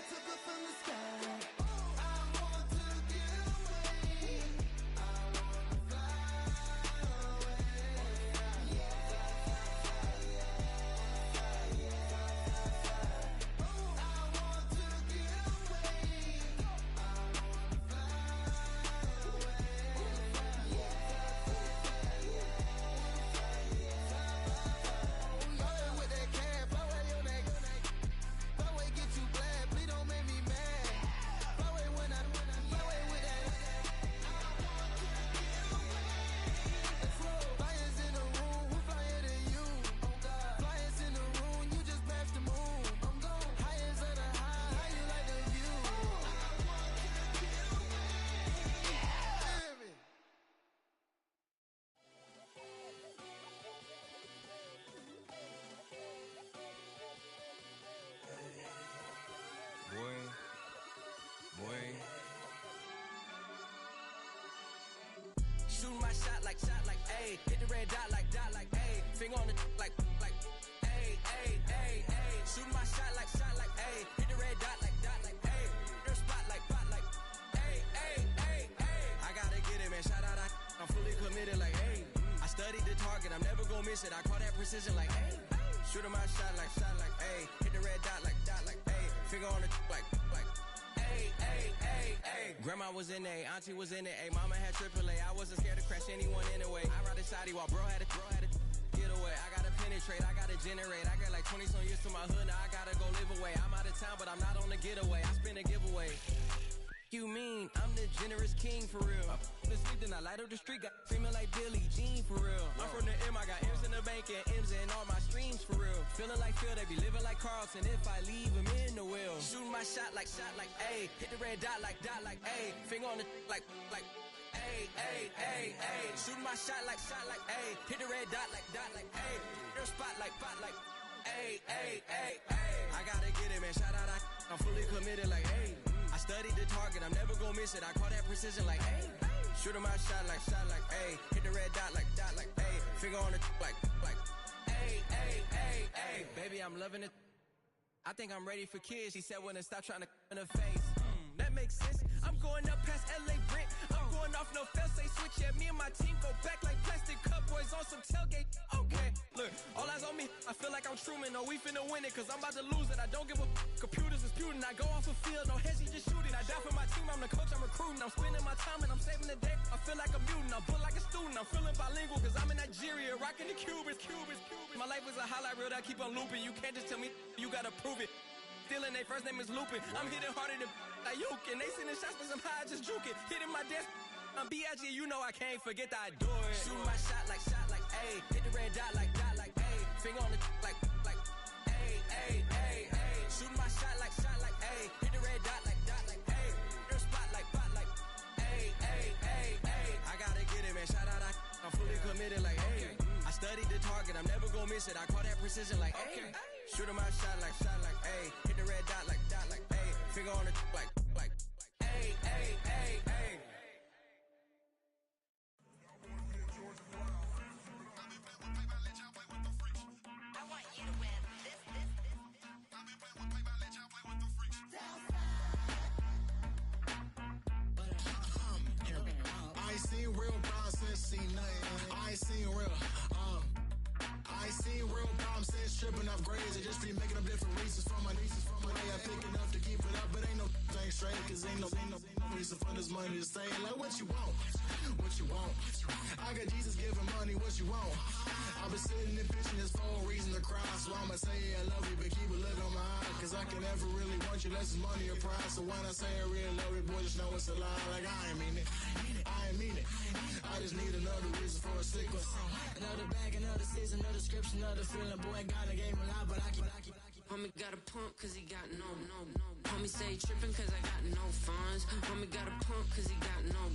took her from the sky. Shooting my shot like, ayy. Hit the red dot like, ayy. Finger on the like, ayy, ayy, ayy, ayy. Shooting my shot like, ayy. Hit the red dot like, ayy. Their spot like, ayy, ayy, ayy, ayy. I gotta get it, man. Shout out, I'm fully committed like, ayy. I studied the target, I'm never gonna miss it. I call that precision like, ayy. Shooting my shot like, ayy. Hit the red dot like, ayy. Finger on the like, ayy, ayy, ayy, ayy. Grandma was in A, auntie was in it, ayy. Mama had AAA, I wasn't scared to crash anyone anyway. I ride the shotty while bro had to get away. I gotta penetrate, I gotta generate. I got like 20 some years to my hood, now I gotta go live away. I'm out of town, but I'm not on the getaway. I spin a giveaway. You mean I'm the generous king for real? I the sleep, then I light up the street, got screaming like Billie Jean for real. I'm from the M, I got M's in the bank and M's in all my streams for real. Feeling like Phil, they be living like Carlton if I leave him in the wheel. Shooting my shot like, ayy. Hit the red dot like, ayy. Finger on the like, ayy, ayy, ayy, ayy. Shooting my shot like, ayy. Hit the red dot like, ayy. Their spot like, ayy, ayy, ayy, ayy. I gotta get it, man. Shout out, I'm fully committed like, ayy. I studied the target, I'm never gonna miss it. I call that precision like, ayy. Shooting my shot like, ayy. Hit the red dot like, ayy. Finger on the like, ayy, ayy, ayy, ayy. Baby, I'm loving it. I think I'm ready for kids. She said when to stop trying to in her face. That makes sense. I'm going up past LA Brent. I'm going off no fail, say switch. Yeah, me and my team go back like plastic cup boys on some tailgate. Okay, look, all eyes on me. I feel like I'm Truman. No, we finna win it, cause I'm about to lose it. I don't give a computers disputing. I go off a field, no hezzy, just shoot it. I die for my team, I'm the coach, I'm recruiting. I'm spending my time and I'm saving the day. I feel like a mutant, I'm built like a student. I'm feeling bilingual, cause I'm in Nigeria, rocking the Cubans. My life is a highlight reel that I keep on looping. You can't just tell me, you gotta prove it. Stealing, they first name is Lupin. I'm hitting harder than Ayuk, and they sending shots for some high, just juke it. Hitting my desk, I'm B.I.G., you know I can't forget that I do it. Shooting my shot like, ayy. Hit the red dot like, ayy. Finger on the like, ayy, ayy, ayy, ayy. Shooting my shot like, ayy. Hit the red dot like, ayy. Their spot like, ayy, ayy, ayy, ayy. I gotta get it, man. Shout out, I'm fully committed like, ayy. I studied the target, I'm never gonna miss it. I call that precision like, ayy. Shooting my shot like, ayy. Hit the red dot like, ayy. Finger on the like, ayy, ayy, ayy, ayy. I want you to win. This. I ain't seen real problems since seen nothing. I ain't seen real. I ain't seen real problems since tripping off grades. I just be making up different reasons for my nieces. From my way I pick enough to keep it up, but ain't no thing straight. Cause ain't no reason for this money to stay. Like what you want? What you want? I got Jesus giving money, what you want? I've been sitting and pitching this for a reason to cry. So I'ma say I love you, but keep a look on my eye. Cause I can never really want you unless it's money or pride. So when I say I really love you, boy, just know it's a lie. Like I ain't mean it. I ain't mean it. I just need another reason for a stick. Another bag, another season, another description, another feeling. Boy, got a game a lot, but I keep. Homie got a pump cause he got no. Homie stay trippin' cause I got no funds. Homie got a pump cause he got no.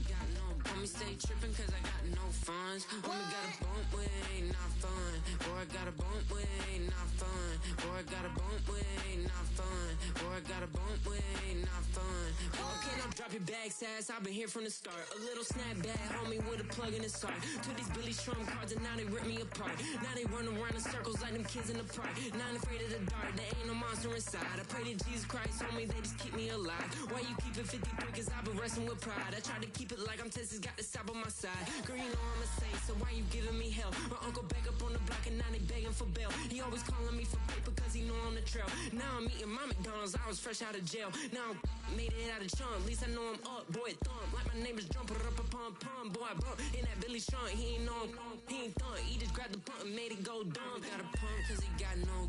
Homie stay trippin' cause I got no funds. Homie got a bump with it ain't not fun. Boy, I got a bump with it ain't not fun. Boy, I got a bump with it ain't not fun. Boy, I got a bump with it ain't not fun. Boy, can I Drop your bag, sass, I've been here from the start. A little snapback, homie, with a plug in his heart. Took these Billy Strum cards and now they rip me apart. Now they run around in circles like them kids in the park. Not afraid of the dark, there ain't no monster inside. I pray to Jesus Christ, homie, they just keep me alive. Why you keep it 53? Cause I've been wrestling with pride. I try to keep it like I'm Texas, got the South on my side. Girl, you know I'm a saint, so why you giving me hell? My uncle back up on the block and now they begging for bail. He always calling me for paper cause he know I'm the trail. Now I'm eating my McDonald's, I was fresh out of jail. Now I made it out of chunk, at least I know I'm up, boy, thump. Like my neighbors jumping up a pump, boy, I bump. In that Billy Strong, he ain't know, he ain't thump. He just grabbed the pump and made it go dumb. Got a pump cause he got no.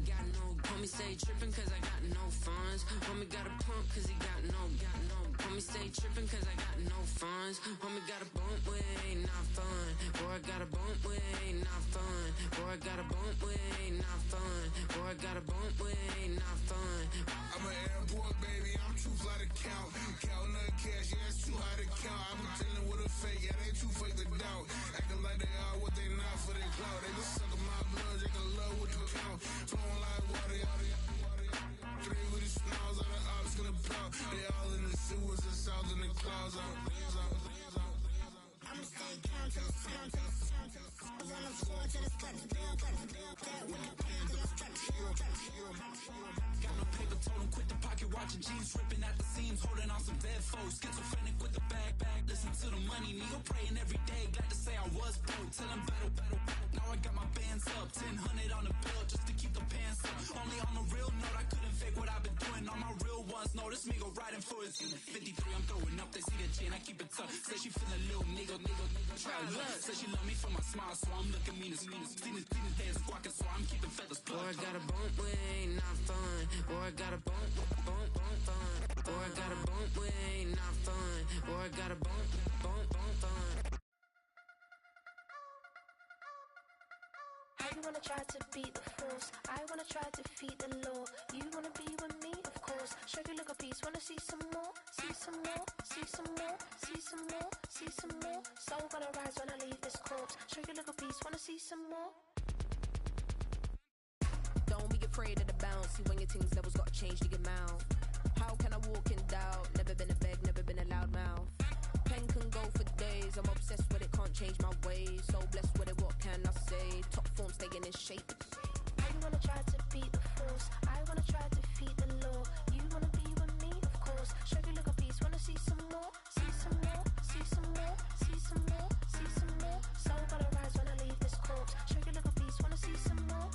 Homie stay tripping cause I got no funds. Homie got a pump cause he got no. Homie stay tripping cause I got no funds. Homie got a bump with ain't not fun. Boy, I got a bump with ain't not fun. Boy, I got a bump with ain't not fun. Boy, I got a bump with ain't not fun. I'm an airport baby, I'm too fly to count. Counting the cash, yeah, it's too high to count. I'm dealing with a fake, yeah, they too fake to doubt. Acting like they are what they not for their clout. They just sucking my blood, they can love what you count. Flowing like water, three with the smiles, all the ops gonna plow. They all in the sewers, the south in the clouds. I'ma stay down to the sound, to the sound, to the sound. On the floor to the steps, bill, get with the pen to the steps. Got no paper, told him quit the pocket, watching jeans ripping at the seams, holding on some dead foes. Schizophrenic with the bag, listen to the money, nigga praying every day. Glad to say I was broke, tell him battle. Now I got my bands up, 1000 on the bill just to keep the pants up. Only on the real note, I couldn't fake what I've been doing. All my real ones know this nigga riding for his unit. 53, I'm throwing up, they see the chain, I keep it tough. Say she feeling little nigga, try love. Say she love me for my smile, so I'm looking mean as mean. Seen his days squawking, so I'm keeping feathers plucked. Boy, I got a bump with ain't not fun. Boy, I got a bump fun. Boy, I got a bump with ain't not fun. Boy, I got a bump fun. I wanna try to beat the force. I wanna try to defeat the law. You wanna be with me, of course. Show you look a piece, wanna see some more, see some more, see some more, see some more, see some more. Soul gonna rise when I leave this corpse. Show you look a piece, wanna see some more. Don't be afraid of the bounce. See when your things levels gotta change to your mouth. How can I walk in doubt? Never been a beg, never been a loud mouth. Pen can go for days. I'm obsessed with it, can't change my ways. So blessed with it, what can I say? Top form staying in shape. I wanna try to beat the force. I wanna try to defeat the law. You wanna be with me, of course. Show you look a piece, wanna see some more, see some more, see some more, see some more, see some more. Soul gonna rise when I leave this corpse. Show you look a piece, wanna see some more.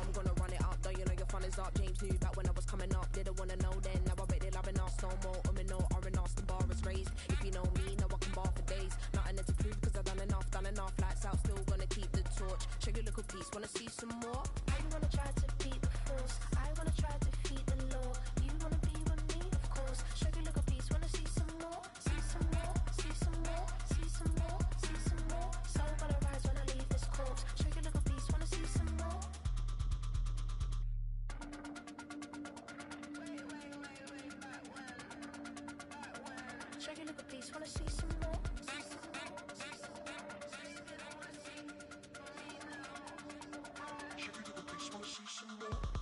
I'm gonna run it up, though you know your fun is up. James knew back when I was coming up, didn't wanna know then. Now I bet they're loving us no more. No R&R's, the bar is raised. If you know me, now I can bar for days. Nothing to prove cause I've done enough. Lights out, still gonna keep the torch. Show you little piece, wanna see some more? I wanna try to beat the force. I wanna try to defeat the law. You wanna be with me, of course. Show you look a piece, wanna see some more, see some more, see some more, see some more, see some more. Soul gonna rise when I leave this corpse. Show you look a piece, wanna see some more. Show you look a piece, wanna see some more.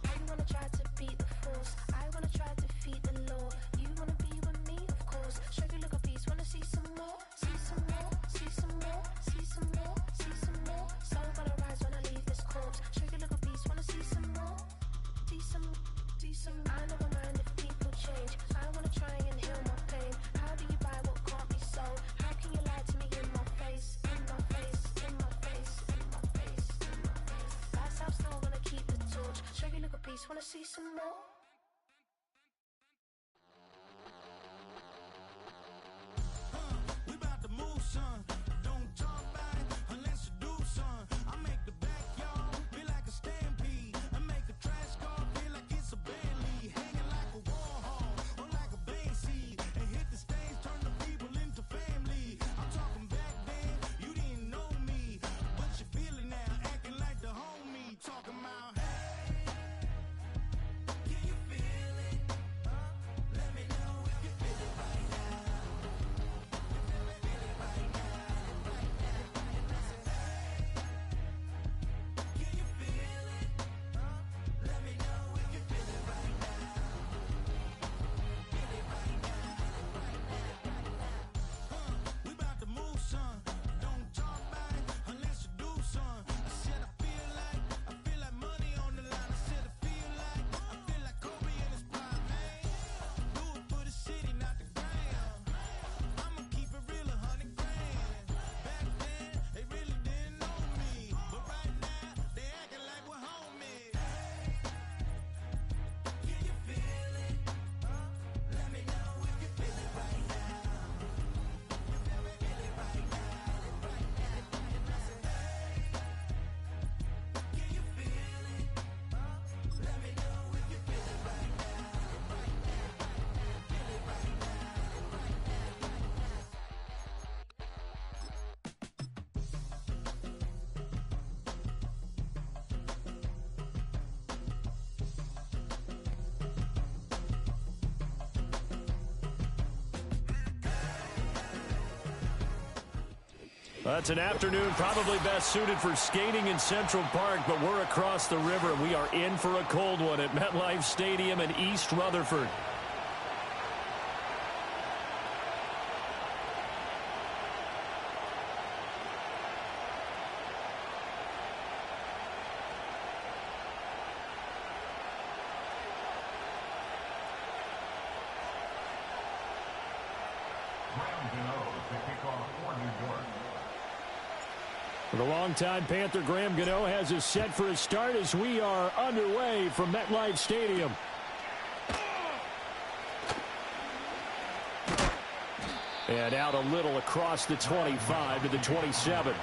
I wanna try to beat the force. I wanna try to defeat the law. You wanna be with me, of course. Show you look a piece, wanna see some more, see some more, see some more, see some more, see some more. Soul gonna rise when I leave this corpse. Show you look a piece, wanna see some more, see some. I never mind if people change. I wanna try and heal my pain. How do you buy what can't be sold? How can you lie to me in my face, in my face, in my face, in my face, in my face? That's how I'm still gonna keep the torch. Show you look a piece, wanna see some more? We about to move, son. Don't talk about it unless you do, son. I make the backyard feel like a stampede. I make a trash car feel like it's a band lead. Hanging like a war hall or like a band seed. And hit the stage, turn the people into family. I'm talking back then, you didn't know me. But you feel it now, acting like the homie. Talking about, hey, can you That's an afternoon probably best suited for skating in Central Park, but we're across the river. We are in for a cold one at MetLife Stadium in East Rutherford. The longtime Panther Graham Gano has us set for a start as we are underway from MetLife Stadium. And out a little across the 25 to the 27.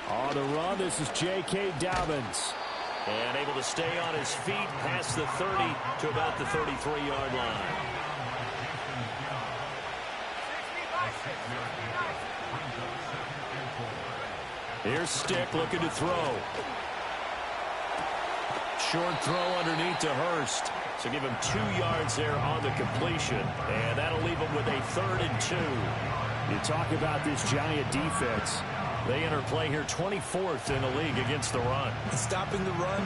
On the run, this is J.K. Dobbins. And able to stay on his feet past the 30 to about the 33-yard line. Here's Stick looking to throw. Short throw underneath to Hurst. So give him 2 yards there on the completion. And that'll leave him with a 3rd and 2. You talk about this Giant defense. They enter play here 24th in the league against the run. Stopping the run,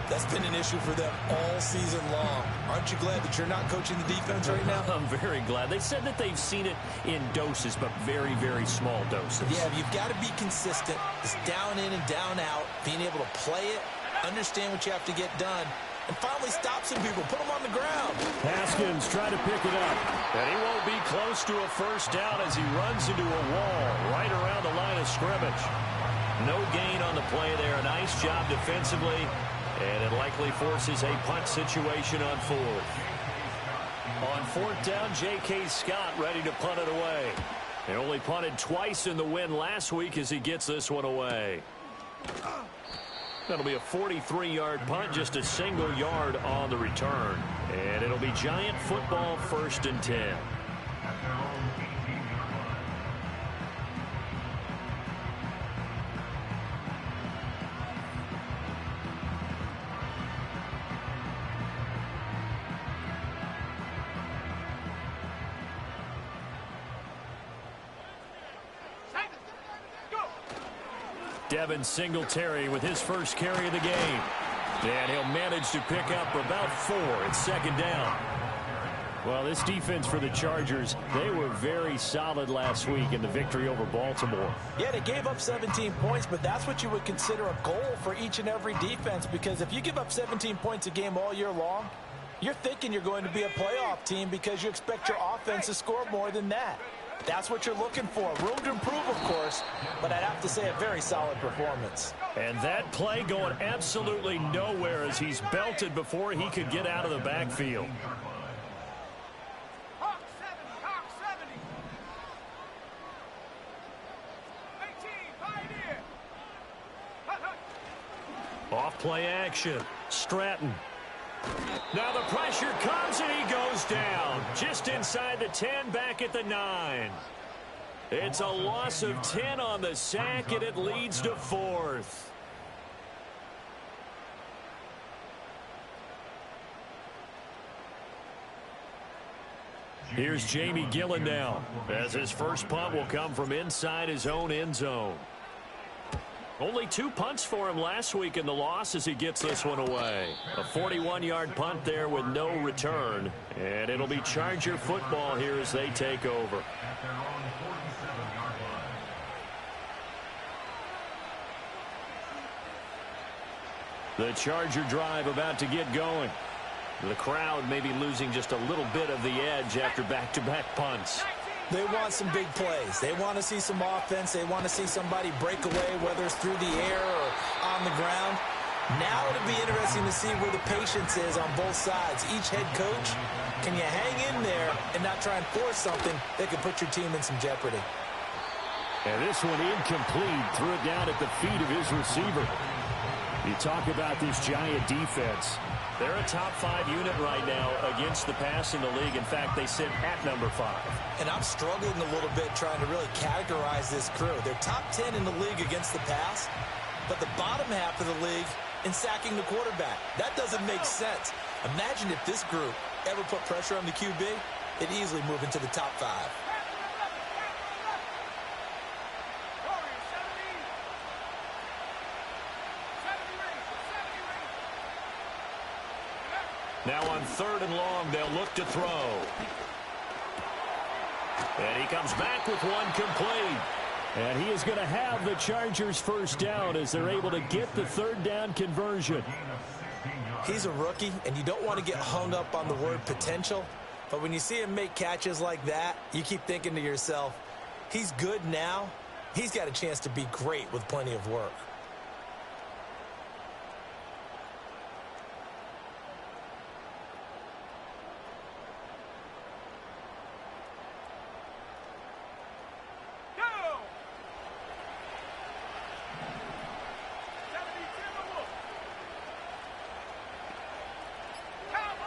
that's been an issue for them all season long. Aren't you glad that you're not coaching the defense right now? I'm very glad. They said that they've seen it in doses, but very, very small doses. Yeah, you've got to be consistent. It's down in and down out, being able to play it, understand what you have to get done, and finally stop some people, put them on the ground. Haskins trying to pick it up. And he won't be close to a first down as he runs into a wall right around the line of scrimmage. No gain on the play there. A nice job defensively, and it likely forces a punt situation on 4th. On 4th down, J.K. Scott ready to punt it away. He only punted twice in the win last week as he gets this one away. That'll be a 43-yard punt, just a single yard on the return. And it'll be Giant football, 1st and 10. Devin Singletary with his first carry of the game. And he'll manage to pick up about 4 at 2nd down. Well, this defense for the Chargers, they were very solid last week in the victory over Baltimore. Yeah, they gave up 17 points, but that's what you would consider a goal for each and every defense, because if you give up 17 points a game all year long, you're thinking you're going to be a playoff team because you expect your offense to score more than that. That's what you're looking for. Room to improve, of course, but I'd have to say a very solid performance. And that play going absolutely nowhere as he's belted before he could get out of the backfield. Off play action. Stratton. Now the pressure comes and he goes down. Just inside the 10, back at the 9. It's a loss of 10 on the sack, and it leads to 4th. Here's Jamie Gillen now, as his first punt will come from inside his own end zone. Only 2 punts for him last week in the loss as he gets this one away. A 41-yard punt there with no return. And it'll be Charger football here as they take over. The Charger drive about to get going. The crowd may be losing just a little bit of the edge after back-to-back punts. They want some big plays. They want to see some offense. They want to see somebody break away, whether it's through the air or on the ground. Now it'll be interesting to see where the patience is on both sides. Each head coach, can you hang in there and not try and force something that could put your team in some jeopardy? And this one incomplete. Threw it down at the feet of his receiver. You talk about this Giant defense. They're a top 5 unit right now against the pass in the league. In fact, they sit at number 5. And I'm struggling a little bit trying to really categorize this crew. They're top 10 in the league against the pass, but the bottom half of the league in sacking the quarterback. That doesn't make sense. Imagine if this group ever put pressure on the QB, it'd easily move into the top 5. Now on 3rd and long, they'll look to throw. And he comes back with one complete. And he is going to have the Chargers first down as they're able to get the 3rd down conversion. He's a rookie, and you don't want to get hung up on the word potential. But when you see him make catches like that, you keep thinking to yourself, he's good now. He's got a chance to be great with plenty of work.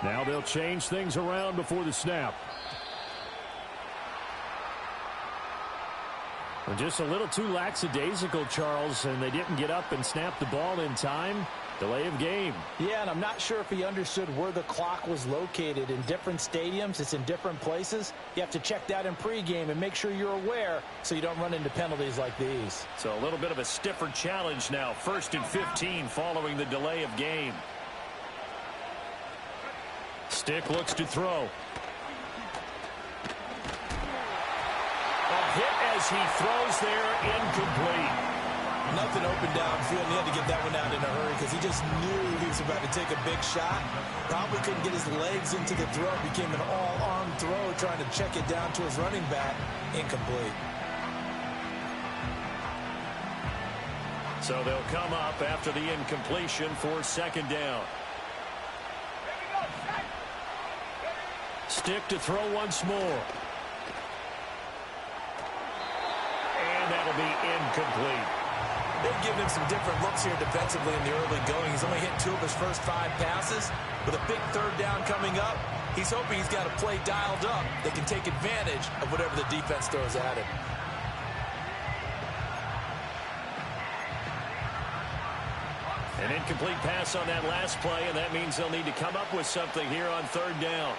Now they'll change things around before the snap. And just a little too lackadaisical, Charles, and they didn't get up and snap the ball in time. Delay of game. Yeah, and I'm not sure if he understood where the clock was located. In different stadiums, it's in different places. You have to check that in pregame and make sure you're aware so you don't run into penalties like these. So a little bit of a stiffer challenge now. 1st and 15 following the delay of game. Stick looks to throw. A hit as he throws there, incomplete. Nothing open downfield. He had to get that one out in a hurry because he just knew he was about to take a big shot. Probably couldn't get his legs into the throw. Became an all-arm throw trying to check it down to his running back. Incomplete. So they'll come up after the incompletion for 2nd down. Stick to throw once more. And that'll be incomplete. They've given him some different looks here defensively in the early going. He's only hit 2 of his first 5 passes. With a big 3rd down coming up, he's hoping he's got a play dialed up that can take advantage of whatever the defense throws at him. An incomplete pass on that last play, and that means they'll need to come up with something here on 3rd down.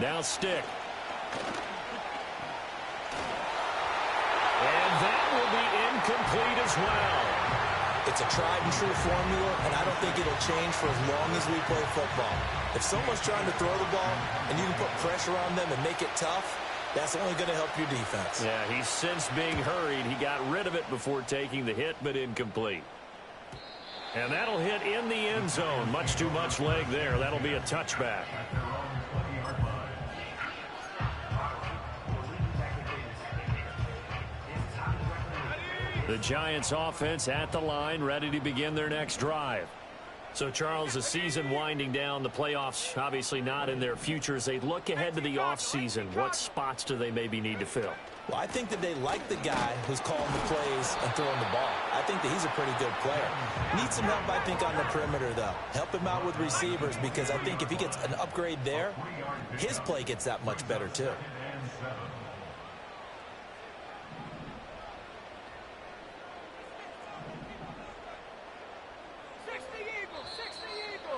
Now Stick. And that will be incomplete as well. It's a tried and true formula, and I don't think it'll change for as long as we play football. If someone's trying to throw the ball and you can put pressure on them and make it tough, that's only going to help your defense. Yeah, he's since being hurried. He got rid of it before taking the hit, but incomplete. And that'll hit in the end zone. Much too much leg there. That'll be a touchback. The Giants offense at the line, ready to begin their next drive. So, Charles, the season winding down, the playoffs obviously not in their future. As they look ahead to the offseason, what spots do they maybe need to fill? Well, I think that they like the guy who's calling the plays and throwing the ball. I think that he's a pretty good player. Needs some help, I think, on the perimeter, though. Help him out with receivers, because I think if he gets an upgrade there, his play gets that much better, too.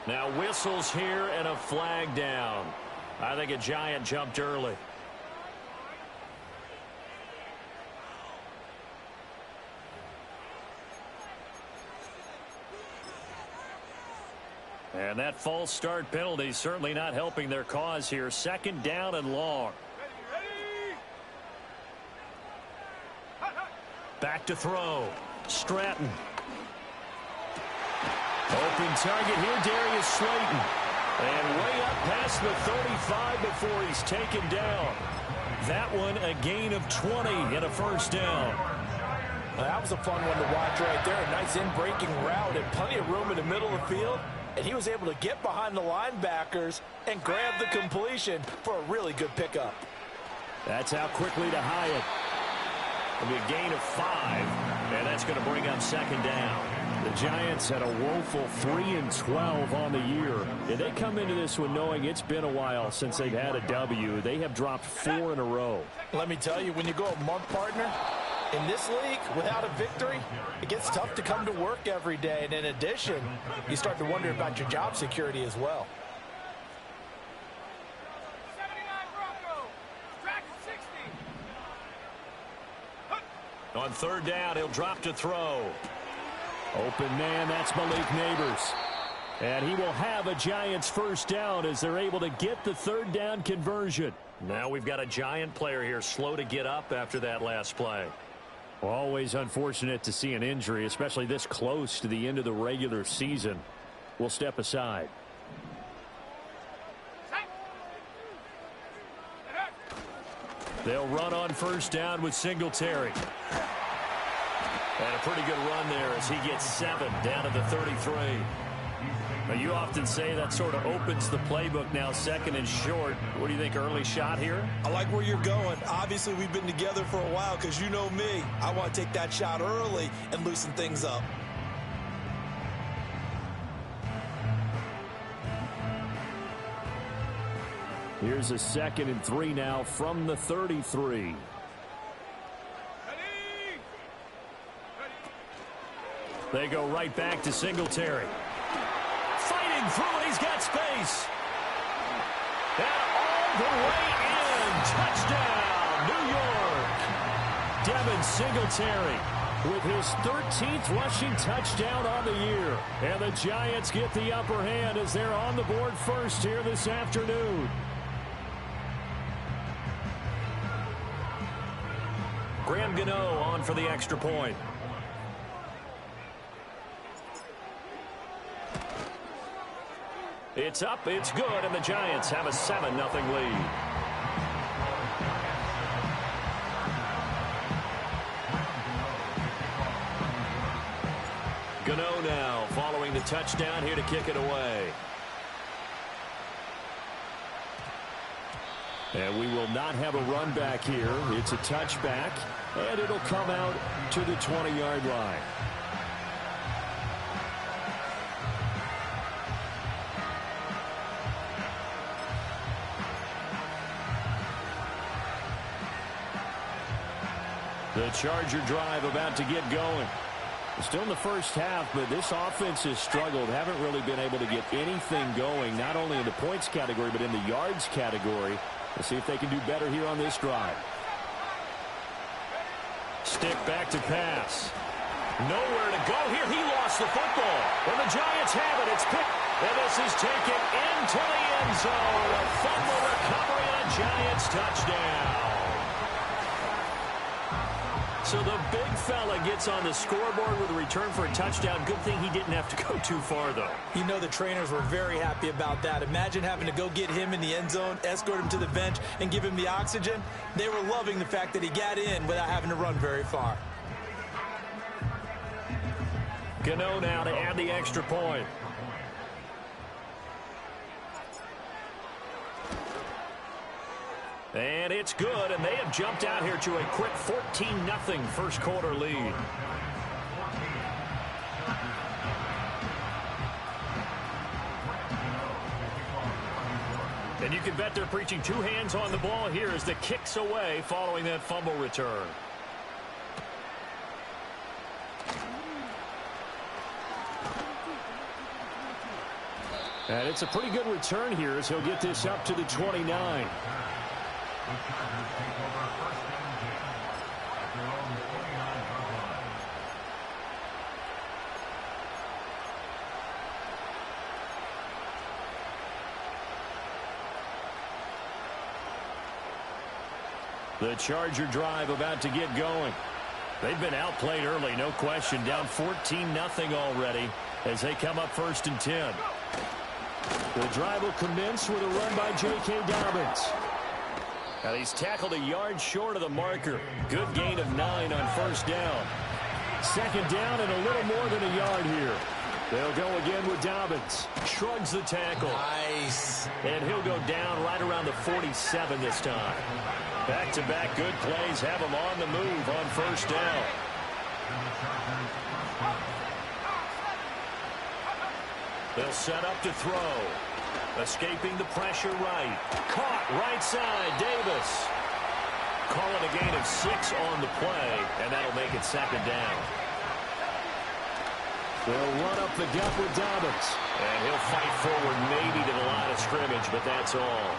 Now whistles here and a flag down. I think a Giant jumped early. And that false start penalty certainly not helping their cause here. 2nd down and long. Back to throw. Stratton. Open target here, Darius Slayton. And way up past the 35 before he's taken down. That one a gain of 20 and a first down. Well, that was a fun one to watch right there. A nice in-breaking route and plenty of room in the middle of the field. And he was able to get behind the linebackers and grab the completion for a really good pickup. That's out quickly to Hyatt. It'll be a gain of 5, and that's going to bring up second down. The Giants had a woeful 3-12 on the year. And they come into this one knowing it's been a while since they've had a W. They have dropped 4 in a row. Let me tell you, when you go a month, partner, in this league, without a victory, it gets tough to come to work every day. And in addition, you start to wonder about your job security as well. On third down, he'll drop to throw. Open man, that's Malik Neighbors. And he will have a Giants first down as they're able to get the third down conversion. Now we've got a Giant player here slow to get up after that last play. Always unfortunate to see an injury, especially this close to the end of the regular season. We'll step aside. They'll run on first down with Singletary. And a pretty good run there as he gets 7 down to the 33. Now, you often say that sort of opens the playbook now, second and short. What do you think, early shot here? I like where you're going. Obviously, we've been together for a while because you know me. I want to take that shot early and loosen things up. Here's a 2nd and 3 now from the 33. They go right back to Singletary. Fighting through it, he's got space. And all the way in. Touchdown, New York. Devin Singletary with his 13th rushing touchdown on the year. And the Giants get the upper hand as they're on the board first here this afternoon. Graham Gano on for the extra point. It's up, it's good, and the Giants have a 7-0 lead. Gano now following the touchdown here to kick it away. And we will not have a run back here. It's a touchback, and it'll come out to the 20-yard line. The Charger drive about to get going. Still in the first half, but this offense has struggled. Haven't really been able to get anything going, not only in the points category, but in the yards category. Let's see if they can do better here on this drive. Stick back to pass. Nowhere to go here. He lost the football. And the Giants have it. It's picked. And this is taken into the end zone. A fumble recovery and a Giants touchdown. So the big fella gets on the scoreboard with a return for a touchdown. Good thing he didn't have to go too far, though. You know the trainers were very happy about that. Imagine having to go get him in the end zone, escort him to the bench, and give him the oxygen. They were loving the fact that he got in without having to run very far. Gano now to add the extra point. And it's good, and they have jumped out here to a quick 14-0 first quarter lead. And you can bet they're preaching 2 hands on the ball here as the kick's away following that fumble return. And it's a pretty good return here as he'll get this up to the 29. The Charger drive about to get going. They've been outplayed early, no question. Down 14-0 already. as they come up 1st and 10. The drive will commence with a run by J.K. Dobbins. Now he's tackled a yard short of the marker. Good gain of 9 on 1st down. 2nd down and a little more than a yard here. They'll go again with Dobbins. Shrugs the tackle. Nice. And he'll go down right around the 47 this time. Back-to-back good plays have him on the move on 1st down. They'll set up to throw. Escaping the pressure right. Caught right side, Davis. Calling a gain of 6 on the play, and that'll make it 2nd down. They'll run up the gut with Dobbins. And he'll fight forward maybe to the line of scrimmage, but that's all.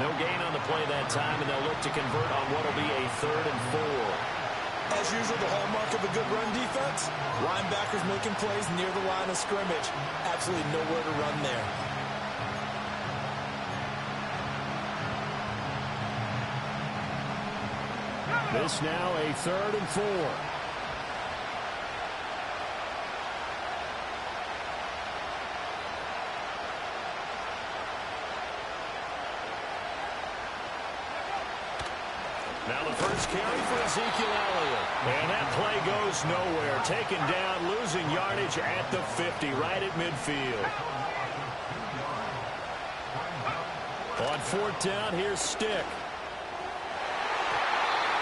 No gain on the play that time, and they'll look to convert on what will be a 3rd and 4. As usual, the hallmark of a good run defense, linebackers making plays near the line of scrimmage. Absolutely nowhere to run there. This now a 3rd and 4. Now the first carry for Ezekiel Elliott. And that play goes nowhere. Taken down, losing yardage at the 50, right at midfield. On 4th down, here's Stick.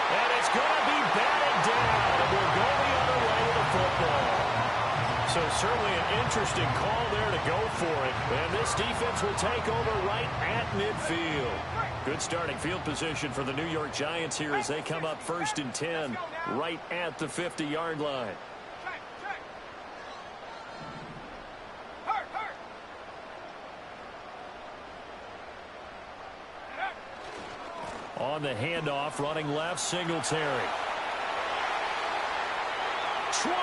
And it's going to be batted down. And we'll go the other way with the football. So certainly an interesting call there to go for it. And this defense will take over right at midfield. Good starting field position for the New York Giants here as they come up 1st and 10 right at the 50-yard line. On the handoff, running left, Singletary. 20!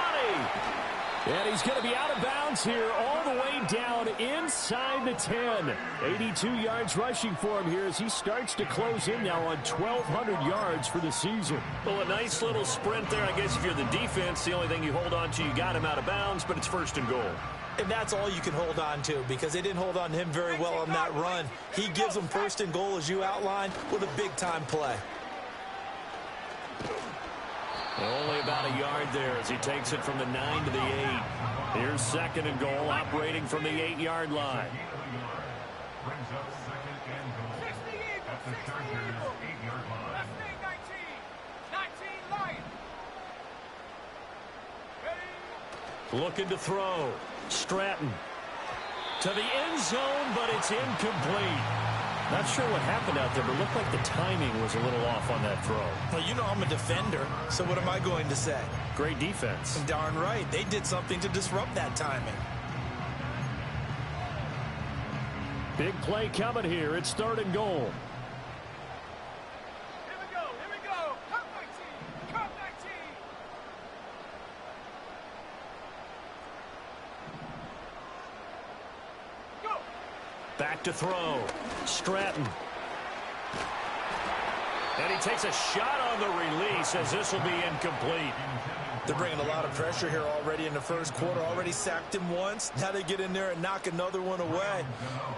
And he's going to be out of bounds here all the way down inside the 10. 82 yards rushing for him here as he starts to close in now on 1,200 yards for the season. Well, a nice little sprint there. I guess if you're the defense, the only thing you hold on to, you got him out of bounds, but it's 1st and goal. And that's all you can hold on to because they didn't hold on to him very well on that run. He gives them 1st and goal, as you outlined, with a big-time play. Only about a yard there as he takes it from the 9 to the 8. Here's 2nd and goal, operating from the 8-yard line. Brings up 2nd and goal at the Chargers' 8-yard line. 19 Lions. Looking to throw. Stratton to the end zone, but it's incomplete. Not sure what happened out there, but it looked like the timing was a little off on that throw. Well, you know I'm a defender, so what am I going to say? Great defense. Darn right. They did something to disrupt that timing. Big play coming here. It's 3rd and goal. Here we go. Come 19. Go. Back to throw. Stratton. And he takes a shot on the release as this will be incomplete. They're bringing a lot of pressure here already in the 1st quarter. Already sacked him once. Now they get in there and knock another one away.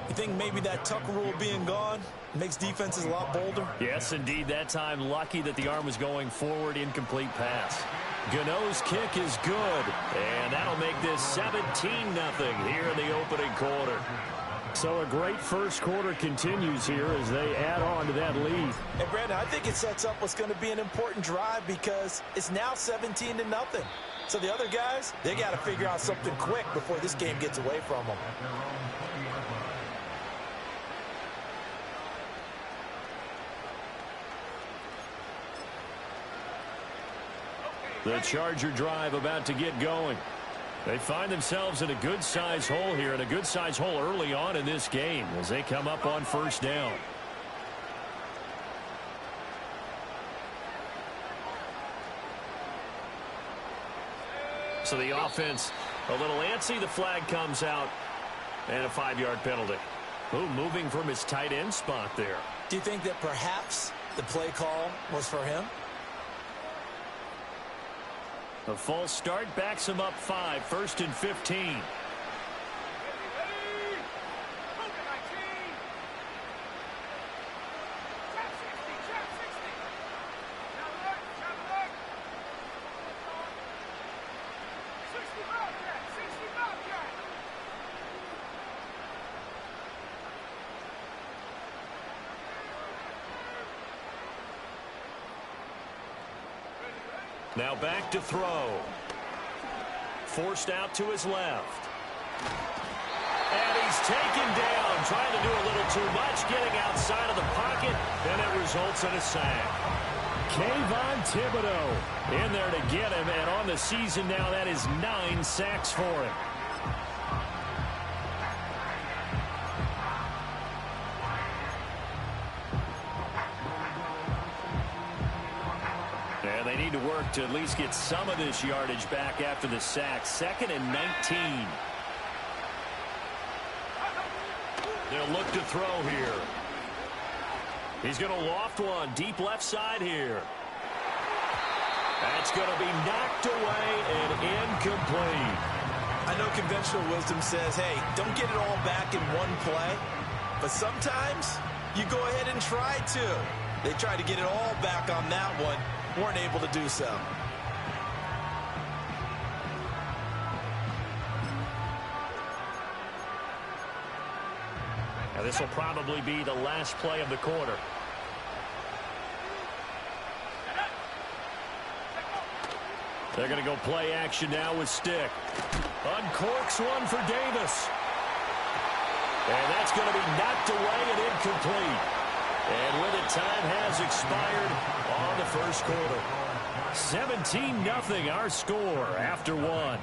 You think maybe that Tucker rule being gone makes defenses a lot bolder? Yes, indeed. That time, lucky that the arm was going forward. Incomplete pass. Gano's kick is good. And that'll make this 17-0 here in the opening quarter. So a great 1st quarter continues here as they add on to that lead. And Brandon, I think it sets up what's going to be an important drive because it's now 17-0. So the other guys, they got to figure out something quick before this game gets away from them. The Charger drive about to get going. They find themselves in a good-sized hole here, and a good-sized hole early on in this game as they come up on 1st down. So the offense a little antsy. The flag comes out, and a 5-yard penalty. Ooh, moving from his tight end spot there. Do you think that perhaps the play call was for him? A false start backs him up 5, 1st and 15. Now back to throw. Forced out to his left. And he's taken down, trying to do a little too much, getting outside of the pocket, and it results in a sack. Kayvon Thibodeau in there to get him, and on the season now, that is 9 sacks for him. And they need to work to at least get some of this yardage back after the sack. 2nd and 19. They'll look to throw here. He's going to loft one deep left side here. That's going to be knocked away and incomplete. I know conventional wisdom says, hey, don't get it all back in one play. But sometimes you go ahead and try to. They tried to get it all back on that one. Weren't able to do so. Now this will probably be the last play of the quarter. They're going to go play action now with stick. Uncorks one for Davis. And that's going to be knocked away and incomplete. And with it, time has expired on the first quarter. 17-0 our score after one.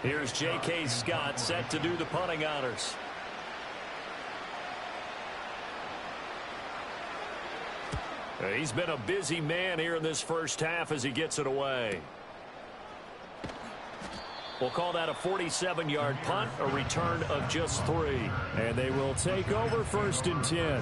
Here's J.K. Scott set to do the punting honors. He's been a busy man here in this first half as he gets it away. We'll call that a 47-yard punt, a return of just 3. And they will take over 1st and 10.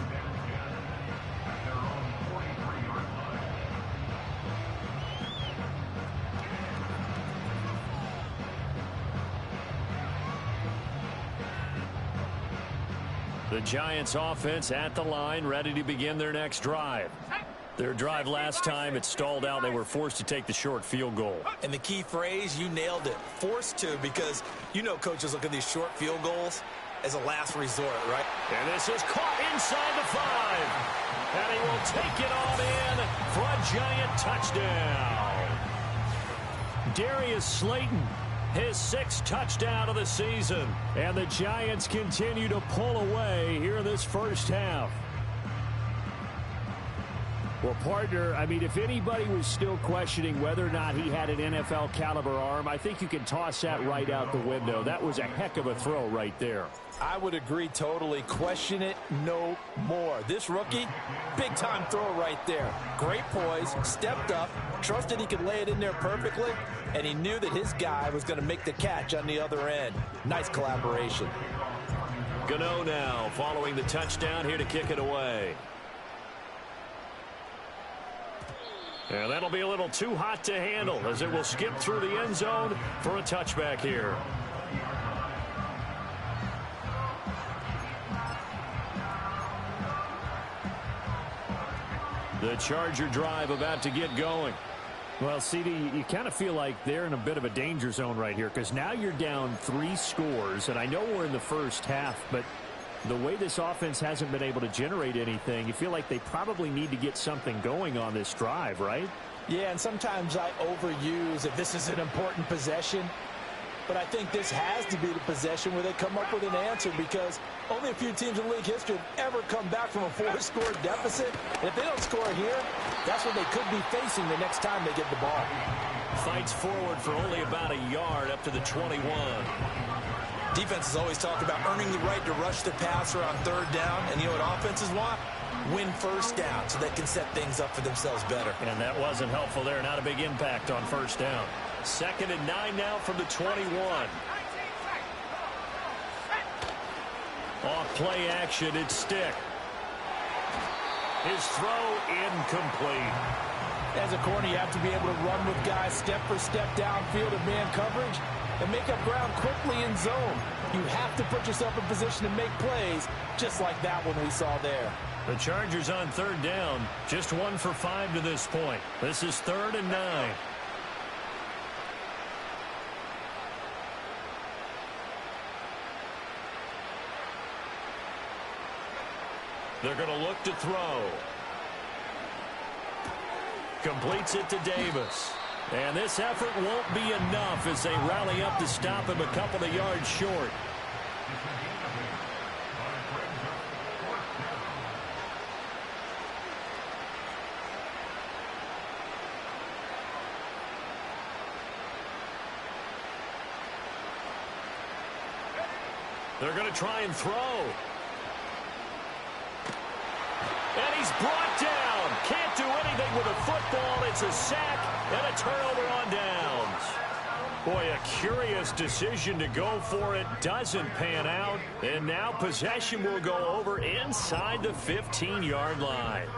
The Giants offense at the line, ready to begin their next drive. Their drive last time, it stalled out. They were forced to take the short field goal. And the key phrase, you nailed it, forced to, because you know coaches look at these short field goals as a last resort, right? And this is caught inside the 5. And he will take it on in for a Giant touchdown. Darius Slayton, his 6th touchdown of the season. And the Giants continue to pull away here in this first half. Well, partner, I mean, if anybody was still questioning whether or not he had an NFL caliber arm, I think you can toss that right out the window. That was a heck of a throw right there. I would agree totally. Question it no more. This rookie, big-time throw right there. Great poise, stepped up, trusted he could lay it in there perfectly, and he knew that his guy was going to make the catch on the other end. Nice collaboration. Gano now following the touchdown here to kick it away. And that'll be a little too hot to handle as it will skip through the end zone for a touchback here. The Charger drive about to get going. Well, CD, you kind of feel like they're in a bit of a danger zone right here because now you're down 3 scores, and I know we're in the first half, but the way this offense hasn't been able to generate anything, you feel like they probably need to get something going on this drive, right? Yeah, and sometimes I overuse if this is an important possession. But I think this has to be the possession where they come up with an answer because only a few teams in league history have ever come back from a 4-score deficit. And if they don't score here, that's what they could be facing the next time they get the ball. Fights forward for only about a yard up to the 21. Defenses always talk about earning the right to rush the passer on 3rd down. And you know what offenses want? Win 1st down so they can set things up for themselves better. And that wasn't helpful there. Not a big impact on 1st down. 2nd and 9 now from the 21. Off play action, it's Stick. His throw incomplete. As a corner, you have to be able to run with guys step for step downfield in man coverage. and make up ground quickly in zone. You have to put yourself in position to make plays, just like that one we saw there. The Chargers on third down, just 1 for 5 to this point. This is 3rd and 9. They're going to look to throw. Completes it to Davis. And this effort won't be enough as they rally up to stop him a couple of yards short. They're going to try and throw. And he's brought down. Can't do anything with a football. It's a sack and a turnover on downs. Boy, a curious decision to go for it. Doesn't pan out. And now possession will go over inside the 15-yard line.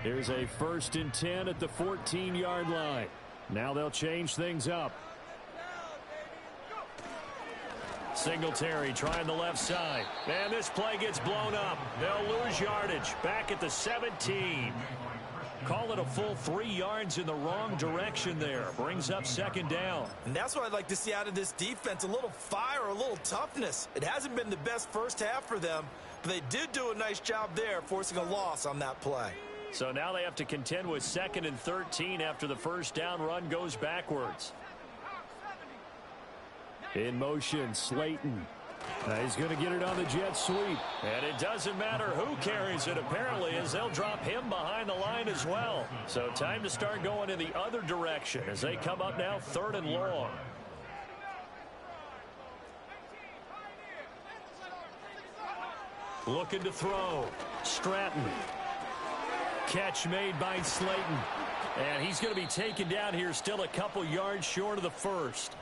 Here's a 1st and 10 at the 14-yard line. Now they'll change things up. Singletary trying the left side. And this play gets blown up. They'll lose yardage. Back at the 17. Call it a full 3 yards in the wrong direction there. Brings up 2nd down. And that's what I'd like to see out of this defense. A little fire, a little toughness. It hasn't been the best first half for them, but they did do a nice job there, forcing a loss on that play. So now they have to contend with 2nd and 13 after the first down run goes backwards. In motion, Slayton. He's going to get it on the jet sweep. And it doesn't matter who carries it, apparently, as they'll drop him behind the line as well. So time to start going in the other direction as they come up now 3rd and long. Looking to throw. Stratton. Catch made by Slayton. And he's going to be taken down here, still a couple yards short of the first.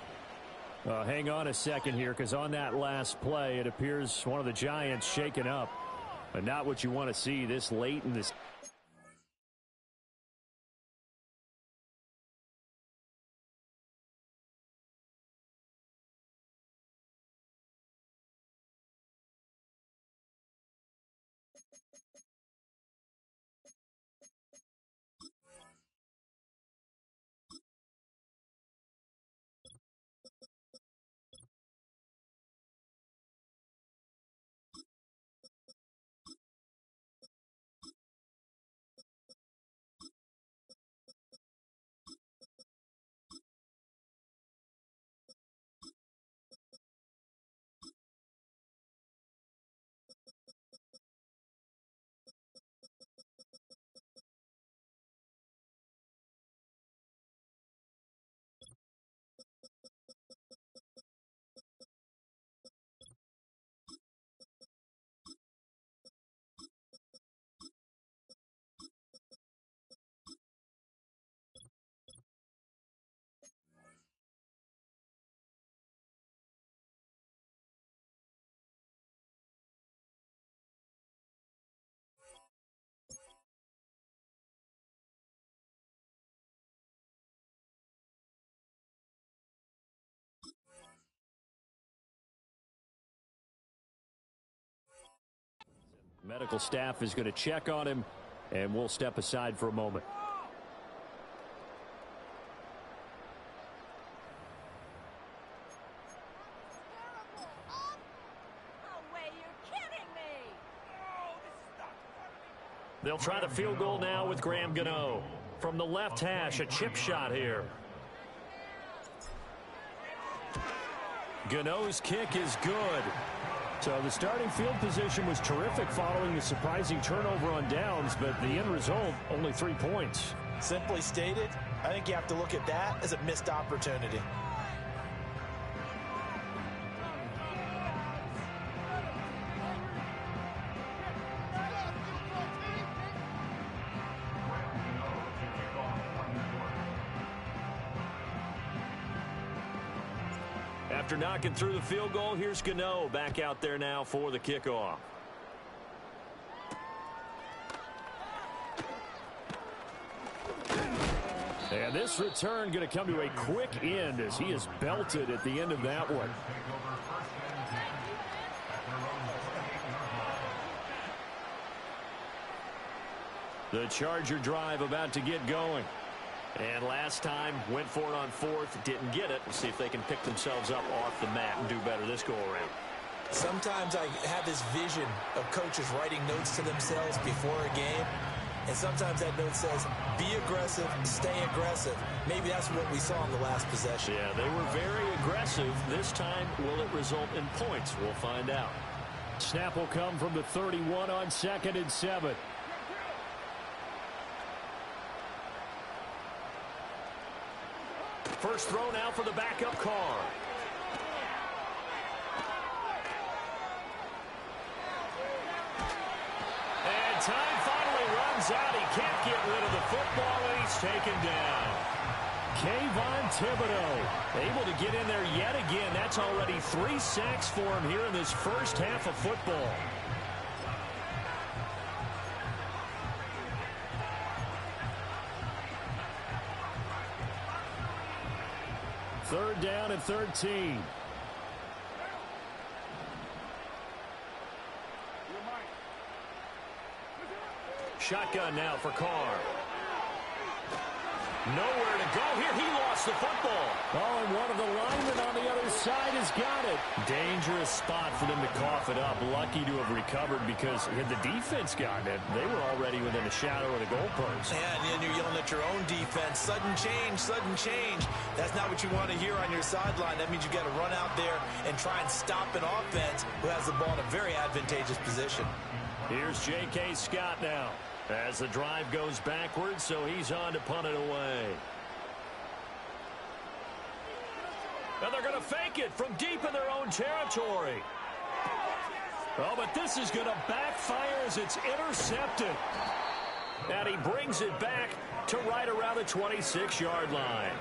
Hang on a second here, because on that last play, it appears one of the Giants shaken up. But not what you want to see this late in this. Medical staff is going to check on him, and we'll step aside for a moment. They'll try the field goal now with Graham Gano. From the left hash, a chip shot here. Gano's kick is good. So the starting field position was terrific following the surprising turnover on downs, but the end result, only 3 points. Simply stated, I think you have to look at that as a missed opportunity. After knocking through the field goal, here's Gano back out there now for the kickoff. And this return going to come to a quick end as he is belted at the end of that one. The Charger drive about to get going. And last time, went for it on 4th, didn't get it. We'll see if they can pick themselves up off the mat and do better this go-around. Sometimes I have this vision of coaches writing notes to themselves before a game. And sometimes that note says, be aggressive, stay aggressive. Maybe that's what we saw in the last possession. Yeah, they were very aggressive. This time, will it result in points? We'll find out. Snap will come from the 31 on 2nd and 7. First throw now for the backup car. And time finally runs out. He can't get rid of the football, and he's taken down. Kayvon Thibodeau able to get in there yet again. That's already 3 sacks for him here in this first half of football. 3rd down and 13. Shotgun now for Carr. Nowhere to go here. He lost the football. Oh, and one of the linemen on the other side has got it. Dangerous spot for them to cough it up. Lucky to have recovered because had the defense gotten it, they were already within a shadow of the goalpost. And then you're yelling at your own defense. Sudden change, sudden change. That's not what you want to hear on your sideline. That means you got to run out there and try and stop an offense who has the ball in a very advantageous position. Here's J.K. Scott now as the drive goes backwards, so he's on to punt it away. And they're going to fake it from deep in their own territory. Oh, but this is going to backfire as it's intercepted. And he brings it back to right around the 26-yard line.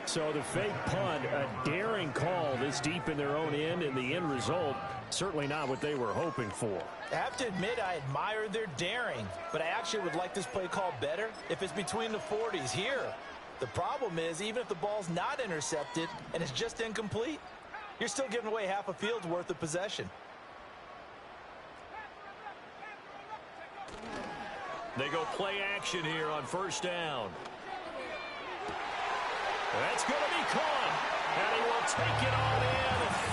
So the fake punt, a daring call this deep in their own end, and the end result, certainly not what they were hoping for. I have to admit, I admire their daring, but I actually would like this play called better if it's between the 40s here. The problem is, even if the ball's not intercepted and it's just incomplete, you're still giving away half a field's worth of possession. They go play action here on 1st down. That's going to be caught, and he will take it all in.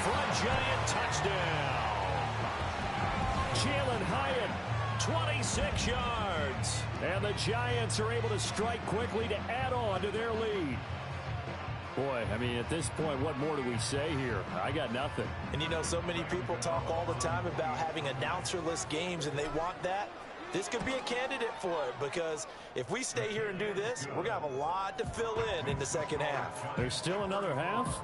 Front Giant touchdown. Jalen Hyatt, 26 yards. And the Giants are able to strike quickly to add on to their lead. Boy, I mean, at this point, what more do we say here? I got nothing. And you know, so many people talk all the time about having announcer-less games, and they want that. This could be a candidate for it, because if we stay here and do this, we're going to have a lot to fill in the second half. There's still another half.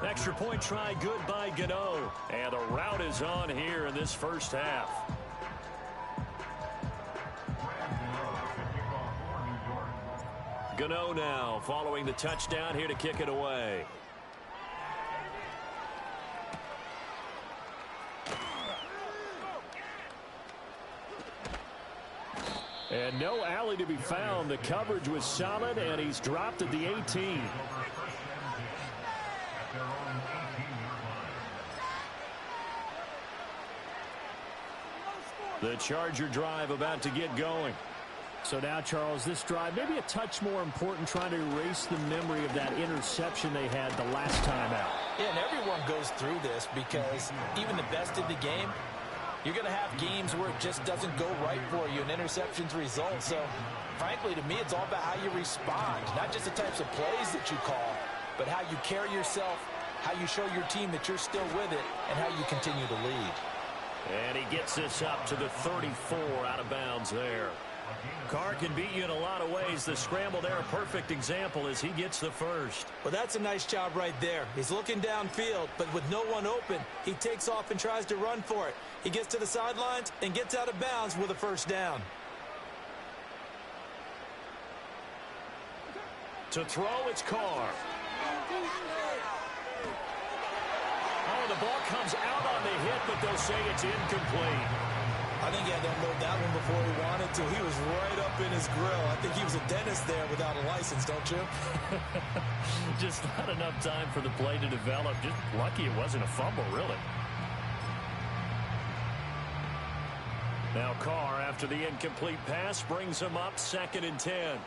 Extra point try good by Gano. And the route is on here in this first half. Gano now following the touchdown here to kick it away. And no alley to be found. The coverage was solid, and he's dropped at the 18. The Charger drive about to get going. So now, Charles, this drive maybe a touch more important, trying to erase the memory of that interception they had the last time out. Yeah, and everyone goes through this because even the best in the game, you're going to have games where it just doesn't go right for you, and interceptions result. So, frankly, to me, it's all about how you respond, not just the types of plays that you call, but how you carry yourself, how you show your team that you're still with it, and how you continue to lead. And he gets this up to the 34 out of bounds there. Carr can beat you in a lot of ways. The scramble there, a perfect example as he gets the first. Well, that's a nice job right there. He's looking downfield, but with no one open, he takes off and tries to run for it. He gets to the sidelines and gets out of bounds with a first down. To throw, it's Carr. Oh, the ball comes out on the hit, but they'll say it's incomplete. I think he had to unload that one before he wanted to. He was right up in his grill. I think he was a dentist there without a license, don't you? Just not enough time for the play to develop. Just lucky it wasn't a fumble, really. Now Carr, after the incomplete pass, brings him up 2nd and 10.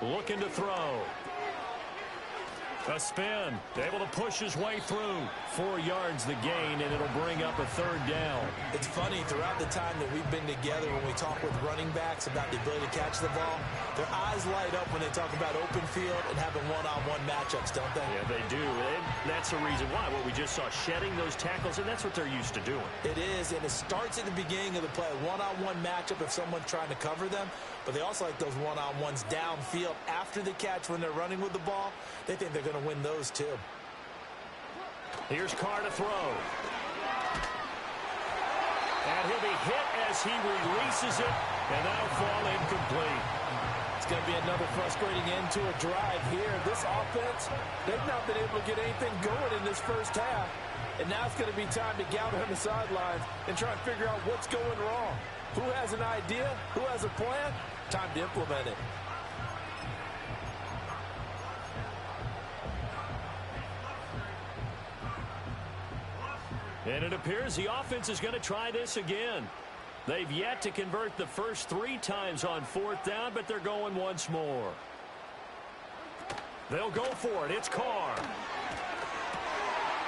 Looking to throw. A spin. Able to push his way through. 4 yards the gain, and it'll bring up a 3rd down. It's funny, throughout the time that we've been together, when we talk with running backs about the ability to catch the ball, their eyes light up when they talk about open field and having one-on-one matchups, don't they? Yeah, they do. And that's the reason why. What we just saw, shedding those tackles, and that's what they're used to doing. It is, and it starts at the beginning of the play. One-on-one matchup if someone's trying to cover them, but they also like those one-on-ones downfield after the catch when they're running with the ball. They think they're going to win those too. Here's Carr to throw. And he'll be hit as he releases it, and that'll fall incomplete. going to be another frustrating end to a drive here. This offense, they've not been able to get anything going in this first half. And now it's going to be time to gather on the sidelines and try and figure out what's going wrong. Who has an idea? Who has a plan? Time to implement it. And it appears the offense is going to try this again. They've yet to convert the first 3 times on 4th down, but they're going once more. They'll go for it. It's Carr.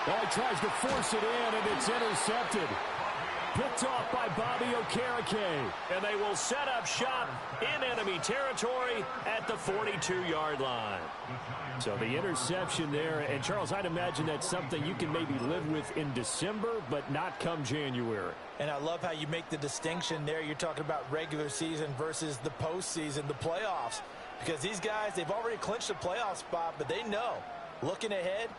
Well, he tries to force it in, and it's intercepted. Picked off by Bobby Okereke. And they will set up shop in enemy territory at the 42-yard line. So the interception there, and Charles, I'd imagine that's something you can maybe live with in December, but not come January. And I love how you make the distinction there. You're talking about regular season versus the postseason, the playoffs. Because these guys, they've already clinched a playoff spot, but they know, looking ahead,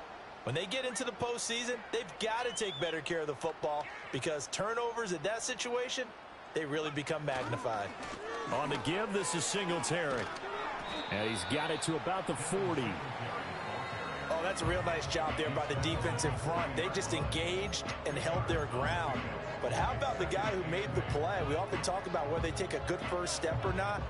when they get into the postseason, they've got to take better care of the football because turnovers in that situation, they really become magnified. On the give, this is Singletary. And he's got it to about the 40. Oh, that's a real nice job there by the defense in front. They just engaged and held their ground. But how about the guy who made the play? We often talk about whether they take a good first step or not.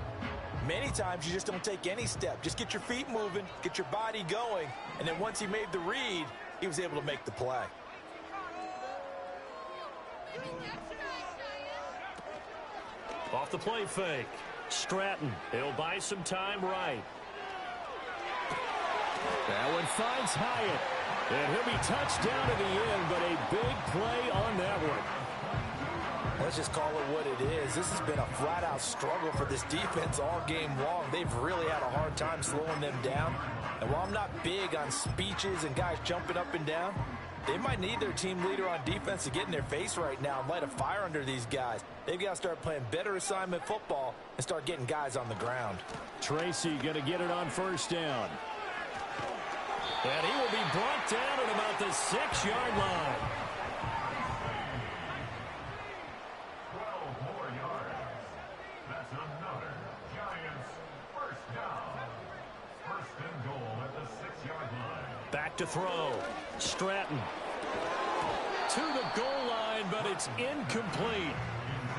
Many times you just don't take any step. Just get your feet moving, get your body going, and then once he made the read, he was able to make the play. Off the play fake. Stratton. He'll buy some time right. That one finds Hyatt. And he'll be touched down to the end, but a big play on that one. Let's just call it what it is. This has been a flat-out struggle for this defense all game long. They've really had a hard time slowing them down. And while I'm not big on speeches and guys jumping up and down, they might need their team leader on defense to get in their face right now and light a fire under these guys. They've got to start playing better assignment football and start getting guys on the ground. Tracy going to get it on 1st down. And he will be brought down at about the 6-yard line. 12 more yards. That's another Giants first down. 1st and goal at the 6-yard line. Back to throw. Stratton. To the goal line, but it's incomplete.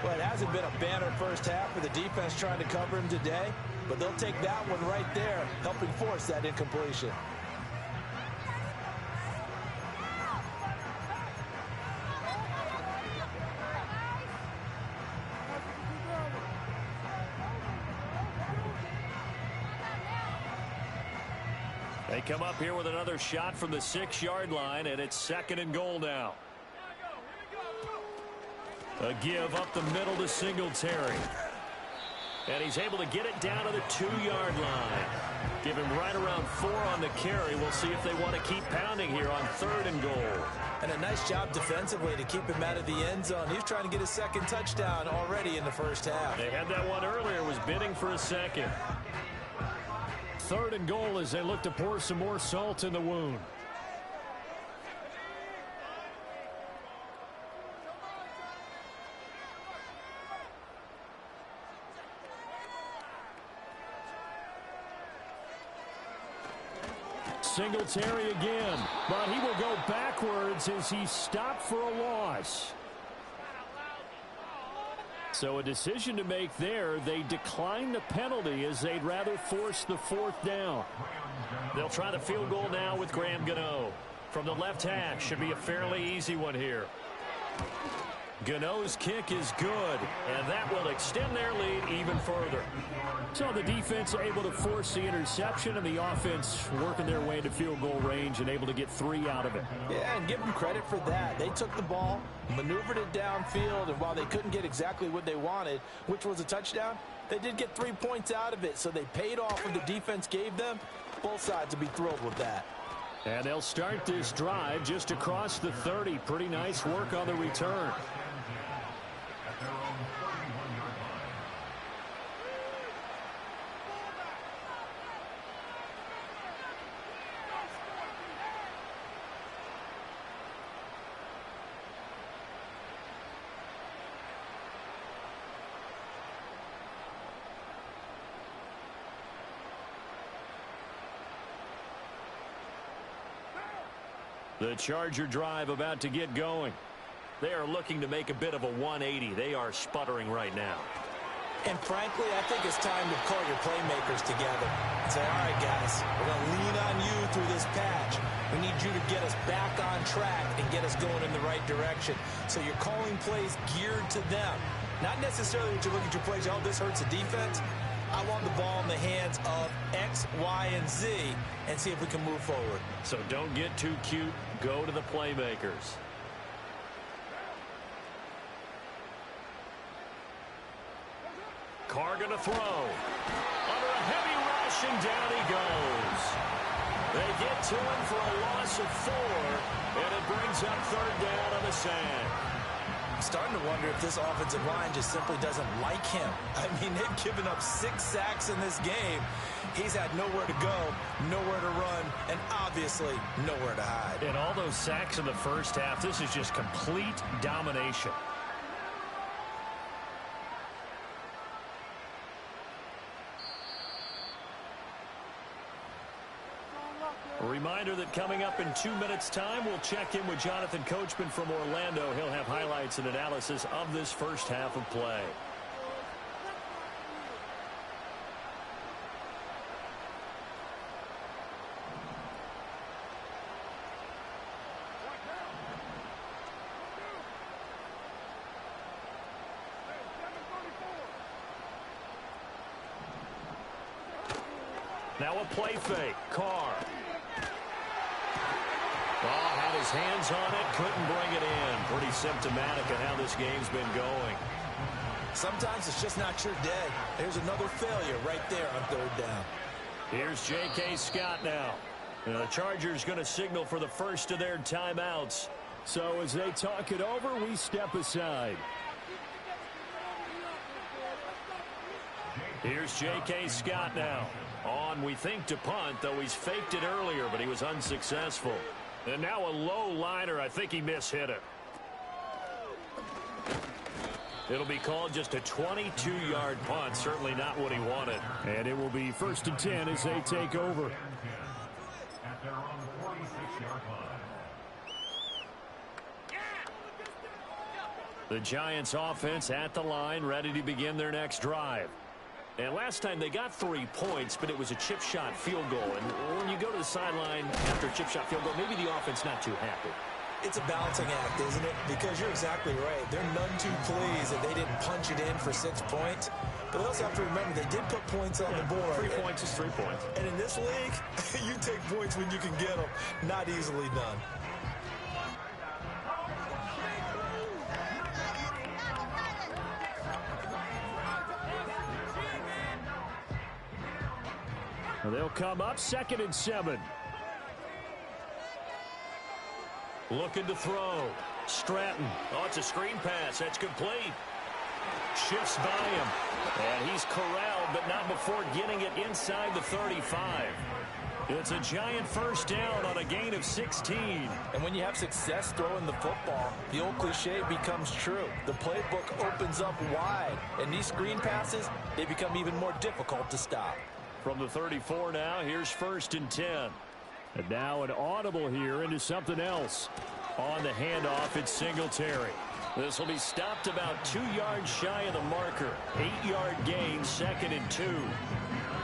Well, it hasn't been a banner first half for the defense trying to cover him today, but they'll take that one right there, helping force that incompletion. They come up here with another shot from the 6-yard line, and it's 2nd and goal now. A give up the middle to Singletary. And he's able to get it down to the 2-yard line. Give him right around 4 on the carry. We'll see if they want to keep pounding here on 3rd and goal. And a nice job defensively to keep him out of the end zone. He was trying to get his 2nd touchdown already in the first half. They had that one earlier, was bidding for a 2nd. 3rd and goal as they look to pour some more salt in the wound. Singletary again, but he will go backwards as he stopped for a loss. So a decision to make there. They decline the penalty as they'd rather force the 4th down. They'll try the field goal now with Graham Gano. From the left hash, should be a fairly easy one here. Gano's kick is good, and that will extend their lead even further. So the defense able to force the interception, and the offense working their way into field goal range and able to get 3 out of it. Yeah, and give them credit for that. They took the ball, maneuvered it downfield, and while they couldn't get exactly what they wanted, which was a touchdown, they did get 3 points out of it, so they paid off what the defense gave them. Both sides will be thrilled with that. And they'll start this drive just across the 30. Pretty nice work on the return. At their own 31-yard line. The Charger drive about to get going. They are looking to make a bit of a 180. They are sputtering right now. And frankly, I think it's time to call your playmakers together and say, all right, guys, we're going to lean on you through this patch. We need you to get us back on track and get us going in the right direction. So you're calling plays geared to them. Not necessarily that you look at your plays, oh, this hurts the defense. I want the ball in the hands of X, Y, and Z and see if we can move forward. So don't get too cute. Go to the playmakers. Carr going to throw. Under a heavy rush, and down he goes. They get to him for a loss of 4, and it brings up 3rd down on the sand. I'm starting to wonder if this offensive line just simply doesn't like him. I mean, they've given up 6 sacks in this game. He's had nowhere to go, nowhere to run, and obviously nowhere to hide. And all those sacks in the first half, this is just complete domination. A reminder that coming up in 2 minutes' time, we'll check in with Jonathan Coachman from Orlando. He'll have highlights and analysis of this first half of play. Now a play fake. Carr. Ball had his hands on it, couldn't bring it in. Pretty symptomatic of how this game's been going. Sometimes it's just not your day. There's another failure right there on 3rd down. Here's J.K. Scott now. And the Chargers going to signal for the first of their timeouts. So as they talk it over, we step aside. Here's J.K. Scott now. On, we think, to punt, though he's faked it earlier, but he was unsuccessful. And now a low liner. I think he mishit it. It'll be called just a 22-yard punt. Certainly not what he wanted. And it will be 1st and 10 as they take over. At their own 46-yard line. The Giants offense at the line, ready to begin their next drive. And last time they got 3 points, but it was a chip shot field goal. And when you go to the sideline after a chip shot field goal, maybe the offense not too happy. It's a balancing act, isn't it? Because you're exactly right. They're none too pleased that they didn't punch it in for 6 points. But they also have to remember they did put points on the board. 3 points is 3 points. And in this league, you take points when you can get them. Not easily done. They'll come up 2nd and 7. Looking to throw. Stratton. Oh, it's a screen pass. That's complete. Shifts by him. And he's corralled, but not before getting it inside the 35. It's a Giant first down on a gain of 16. And when you have success throwing the football, the old cliche becomes true. The playbook opens up wide. And these screen passes, they become even more difficult to stop. From the 34 now, here's 1st and 10. And now an audible here into something else. On the handoff, it's Singletary. This will be stopped about 2 yards shy of the marker. 8-yard gain, 2nd and 2.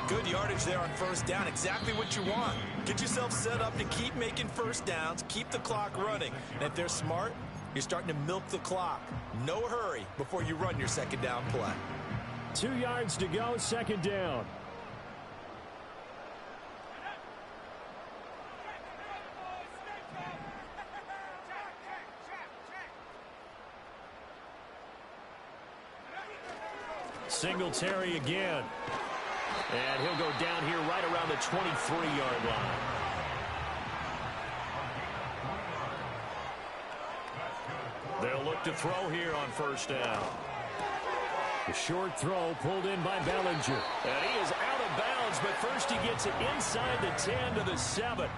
Good yardage there on 1st down. Exactly what you want. Get yourself set up to keep making 1st downs, keep the clock running. And if they're smart, you're starting to milk the clock. No hurry before you run your 2nd down play. 2 yards to go, 2nd down. Singletary again. And he'll go down here right around the 23-yard line. They'll look to throw here on 1st down. The short throw pulled in by Bellinger. And he is out of bounds, but first he gets it inside the 10 to the 7.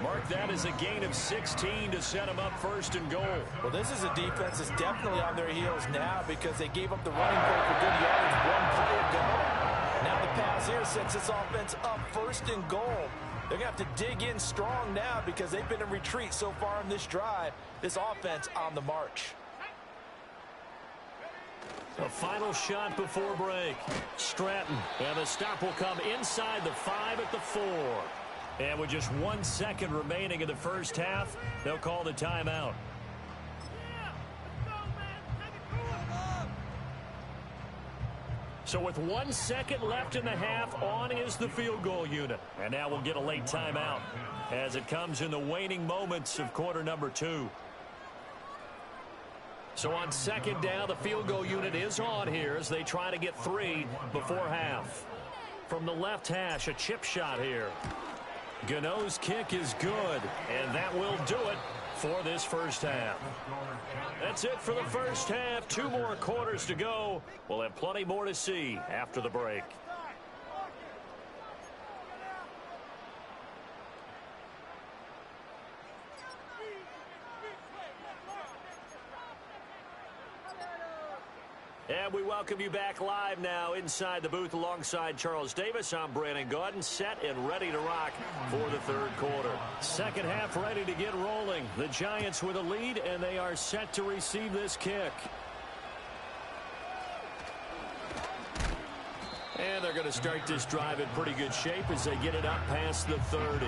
Mark that as a gain of 16 to set him up 1st and goal. Well, this is a defense that's definitely on their heels now because they gave up the running play for good yardage 1 play ago. Now the pass here sets this offense up 1st and goal. They're going to have to dig in strong now because they've been in retreat so far in this drive. This offense on the march. A final shot before break. Stratton. And the stop will come inside the 5 at the 4. And with just 1 second remaining in the first half, they'll call the timeout. So with 1 second left in the half, on is the field goal unit. And now we'll get a late timeout as it comes in the waning moments of quarter number 2. So on second down, the field goal unit is on here as they try to get 3 before half. From the left hash, a chip shot here. Gano's kick is good, and that will do it for this first half. That's it for the first half. 2 more quarters to go. We'll have plenty more to see after the break. And we welcome you back live now inside the booth alongside Charles Davis. I'm Brandon Gaudin, set and ready to rock for the third quarter. Second half ready to get rolling. The Giants with a lead, and they are set to receive this kick. And they're going to start this drive in pretty good shape as they get it up past the 30.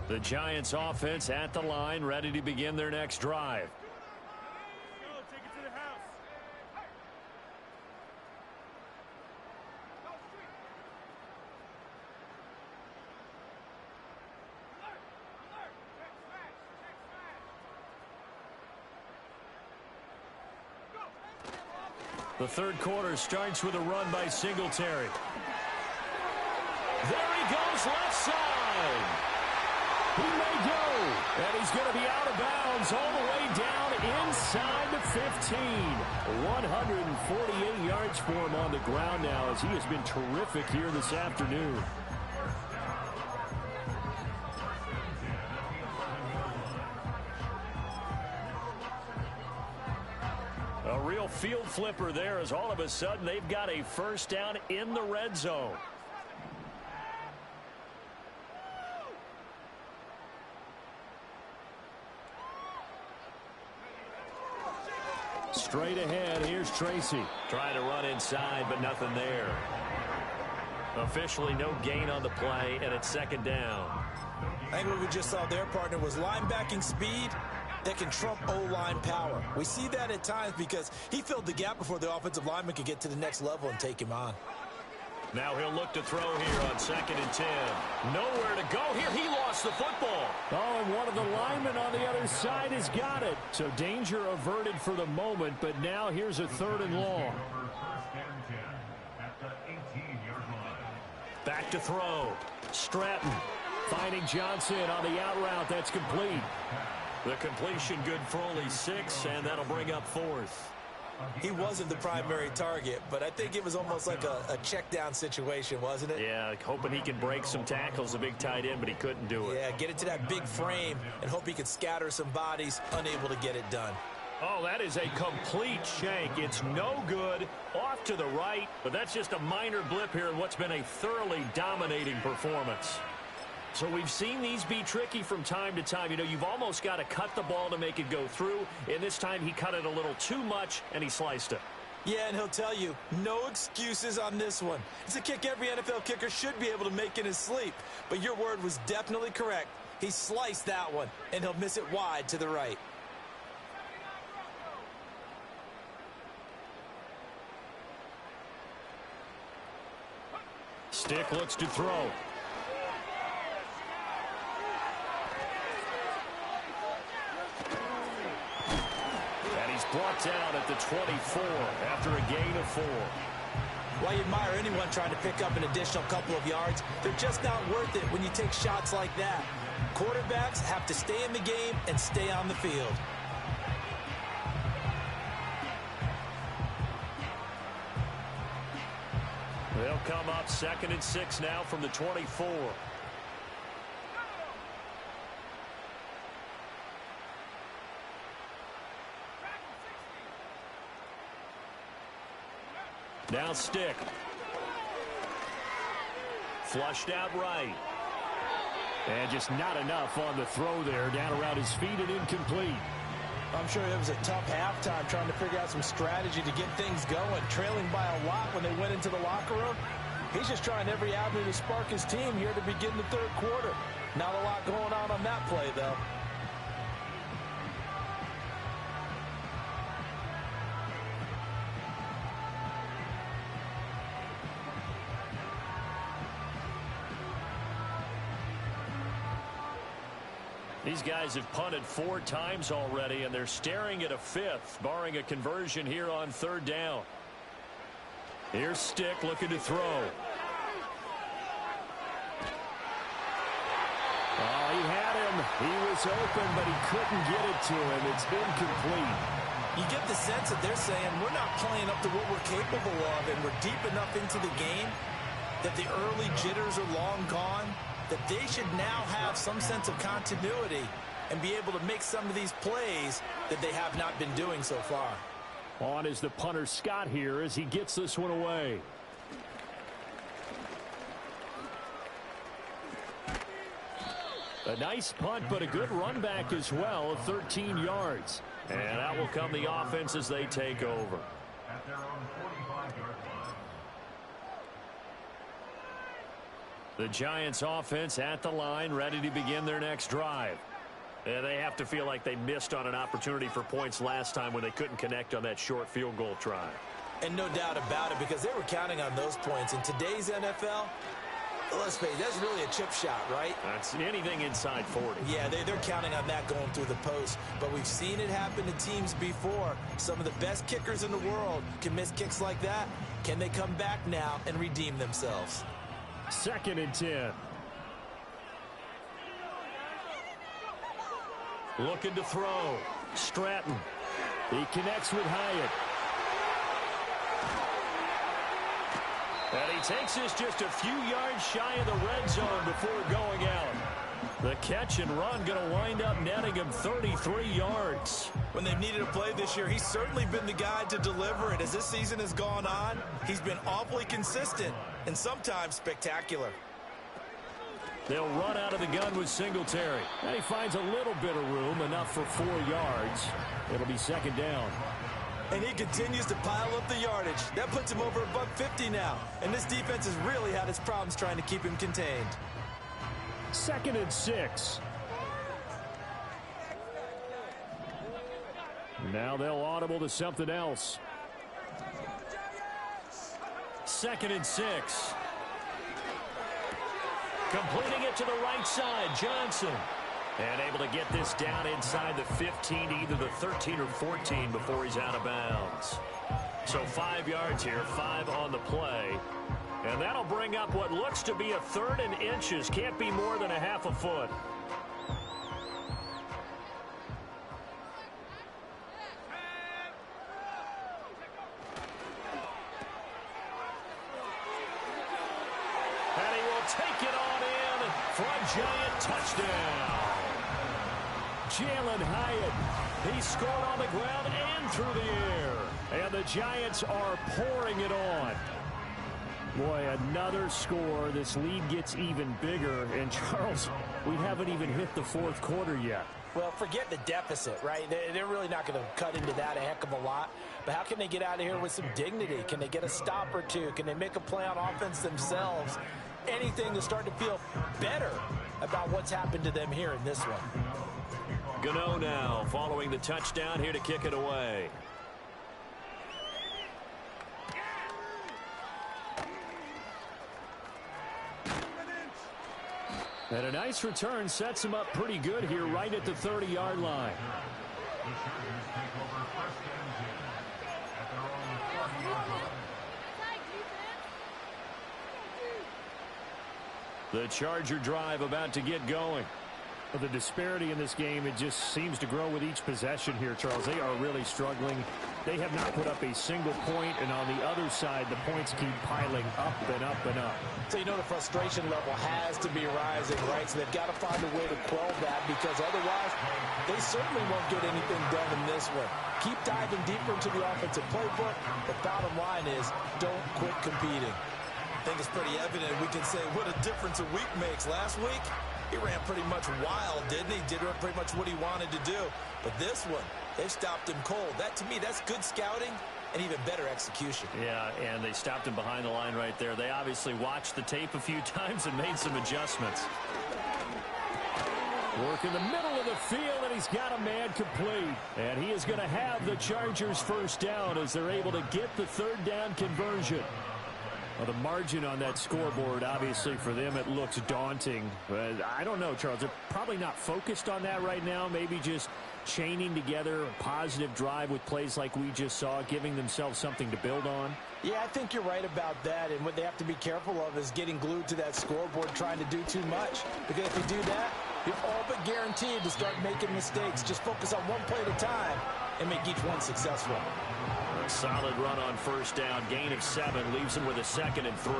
The Giants offense at the line, ready to begin their next drive. Take it to the house. The third quarter starts with a run by Singletary. There he goes, left side. He may go, and he's going to be out of bounds all the way down inside the 15. 148 yards for him on the ground now as he has been terrific here this afternoon. A real field flipper there as all of a sudden they've got a first down in the red zone. Straight ahead, here's Tracy. Trying to run inside, but nothing there. Officially no gain on the play, and it's second down. I think what we just saw there, partner, was linebacking speed that can trump O-line power. We see that at times because he filled the gap before the offensive lineman could get to the next level and take him on. Now he'll look to throw here on 2nd and 10. Nowhere to go here. He lost the football. Oh, and one of the linemen on the other side has got it. So danger averted for the moment, but now here's a 3rd and long. Back to throw. Stratton finding Johnson on the out route. That's complete. The completion good for only 6, and that'll bring up 4th. He wasn't the primary target, but I think it was almost like a check down situation, wasn't it? Yeah, hoping he can break some tackles, a big tight end, but he couldn't do it. Yeah, get it to that big frame and hope he could scatter some bodies, unable to get it done. Oh, that is a complete shank. It's no good, off to the right, but that's just a minor blip here in what's been a thoroughly dominating performance. So we've seen these be tricky from time to time. You know, you've almost got to cut the ball to make it go through. And this time he cut it a little too much, and he sliced it. Yeah, and he'll tell you, no excuses on this one. It's a kick every NFL kicker should be able to make in his sleep. But your word was definitely correct. He sliced that one, and he'll miss it wide to the right. Stick looks to throw. Brought down at the 24 after a gain of 4. While you admire anyone trying to pick up an additional couple of yards, they're just not worth it when you take shots like that. Quarterbacks have to stay in the game and stay on the field. They'll come up 2nd and 6 now from the 24. Now Stick. Flushed out right. And just not enough on the throw there. Down around his feet and incomplete. I'm sure it was a tough halftime trying to figure out some strategy to get things going. Trailing by a lot when they went into the locker room. He's just trying every avenue to spark his team here to begin the 3rd quarter. Not a lot going on that play, though. These guys have punted 4 times already, and they're staring at a 5th, barring a conversion here on 3rd down. Here's Stick looking to throw. Oh, he had him. He was open, but he couldn't get it to him. It's incomplete. You get the sense that they're saying we're not playing up to what we're capable of, and we're deep enough into the game that the early jitters are long gone, that they should now have some sense of continuity and be able to make some of these plays that they have not been doing so far. On is the punter Scott here as he gets this one away. A nice punt, but a good run back as well of 13 yards. And out will come the offense as they take over. At their own 45-yard line. The Giants offense at the line, ready to begin their next drive. And they have to feel like they missed on an opportunity for points last time when they couldn't connect on that short field goal try. And no doubt about it, because they were counting on those points. In today's NFL, let's face it, that's really a chip shot, right? That's anything inside 40. Yeah, they're counting on that going through the post. But we've seen it happen to teams before. Some of the best kickers in the world can miss kicks like that. Can they come back now and redeem themselves? 2nd and 10. Looking to throw. Stratton. He connects with Hyatt. And he takes this just a few yards shy of the red zone before going out. The catch and run going to wind up netting him 33 yards. When they've needed a play this year, he's certainly been the guy to deliver it. As this season has gone on, he's been awfully consistent and sometimes spectacular. They'll run out of the gun with Singletary. And he finds a little bit of room, enough for 4 yards. It'll be 2nd down. And he continues to pile up the yardage. That puts him over $150 now. And this defense has really had its problems trying to keep him contained. 2nd and 6. Now they'll audible to something else. 2nd and 6. Completing it to the right side, Johnson. And able to get this down inside the 15 to either the 13 or 14 before he's out of bounds. So 5 yards here, 5 on the play. And that'll bring up what looks to be a 3rd and inches. Can't be more than a half a foot. And he will take it on in for a Giant touchdown. Jalen Hyatt, he scored on the ground and through the air. And the Giants are pouring it on. Boy, another score. This lead gets even bigger. And, Charles, we haven't even hit the 4th quarter yet. Well, forget the deficit, right? They're really not going to cut into that a heck of a lot. But how can they get out of here with some dignity? Can they get a stop or two? Can they make a play on offense themselves? Anything to start to feel better about what's happened to them here in this one. Gano now following the touchdown here to kick it away. And a nice return sets him up pretty good here right at the 30-yard line. The Charger drive about to get going. The disparity in this game, it just seems to grow with each possession here, Charles. They are really struggling. They have not put up a single point, and on the other side, the points keep piling up and up and up. So you know the frustration level has to be rising, right? So they've got to find a way to quell that, because otherwise they certainly won't get anything done in this one. Keep diving deeper into the offensive playbook. The bottom line is don't quit competing. I think it's pretty evident. We can say what a difference a week makes. Last week, he ran pretty much wild, didn't he? Did pretty much what he wanted to do. But this one, they stopped him cold. That, to me, that's good scouting and even better execution. Yeah, and they stopped him behind the line right there. They obviously watched the tape a few times and made some adjustments. Work in the middle of the field, and he's got a man complete. And he is going to have the Chargers first down as they're able to get the 3rd down conversion. Well, the margin on that scoreboard, obviously, for them, it looks daunting. But I don't know, Charles. They're probably not focused on that right now. Maybe just chaining together a positive drive with plays like we just saw, giving themselves something to build on. Yeah, I think you're right about that. And what they have to be careful of is getting glued to that scoreboard, trying to do too much. Because if you do that, you're all but guaranteed to start making mistakes. Just focus on one play at a time and make each one successful. A solid run on 1st down. Gain of 7 leaves him with a 2nd and 3.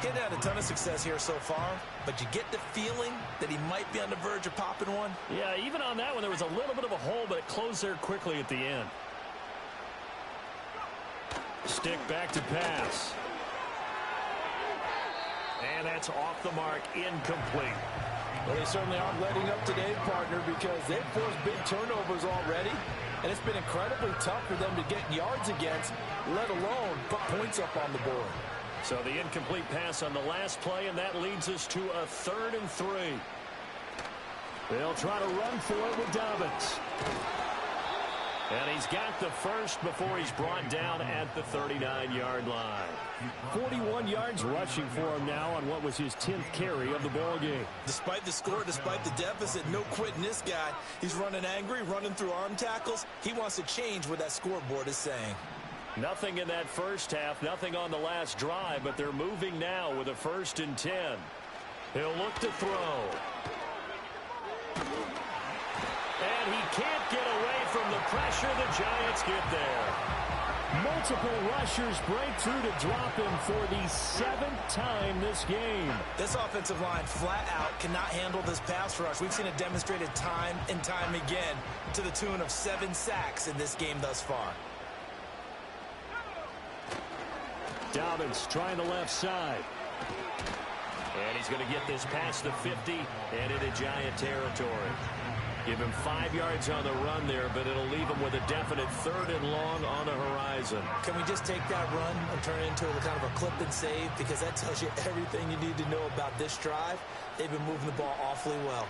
He's had a ton of success here so far, but you get the feeling that he might be on the verge of popping one. Yeah, even on that one, there was a little bit of a hole, but it closed there quickly at the end. Stick back to pass. And that's off the mark, incomplete. Well, they certainly aren't letting up today, partner, because they've forced big turnovers already. And it's been incredibly tough for them to get yards against, let alone put points up on the board. So the incomplete pass on the last play, and that leads us to a 3rd and 3. They'll try to run for it with Dobbins. And he's got the first before he's brought down at the 39-yard line. 41 yards rushing for him now on what was his 10th carry of the ball game. Despite the score, despite the deficit, no quitting this guy. He's running angry, running through arm tackles. He wants to change what that scoreboard is saying. Nothing in that first half, nothing on the last drive, but they're moving now with a 1st and 10. He'll look to throw. And he can't get away from the pressure. The Giants get there. Multiple rushers break through to drop him for the 7th time this game. This offensive line flat out cannot handle this pass rush. We've seen it demonstrated time and time again to the tune of 7 sacks in this game thus far. Dobbins trying the left side. And he's going to get this past the 50 and into Giant territory. Give him 5 yards on the run there, but it'll leave him with a definite 3rd and long on the horizon. Can we just take that run and turn it into kind of a clip and save? Because that tells you everything you need to know about this drive. They've been moving the ball awfully well.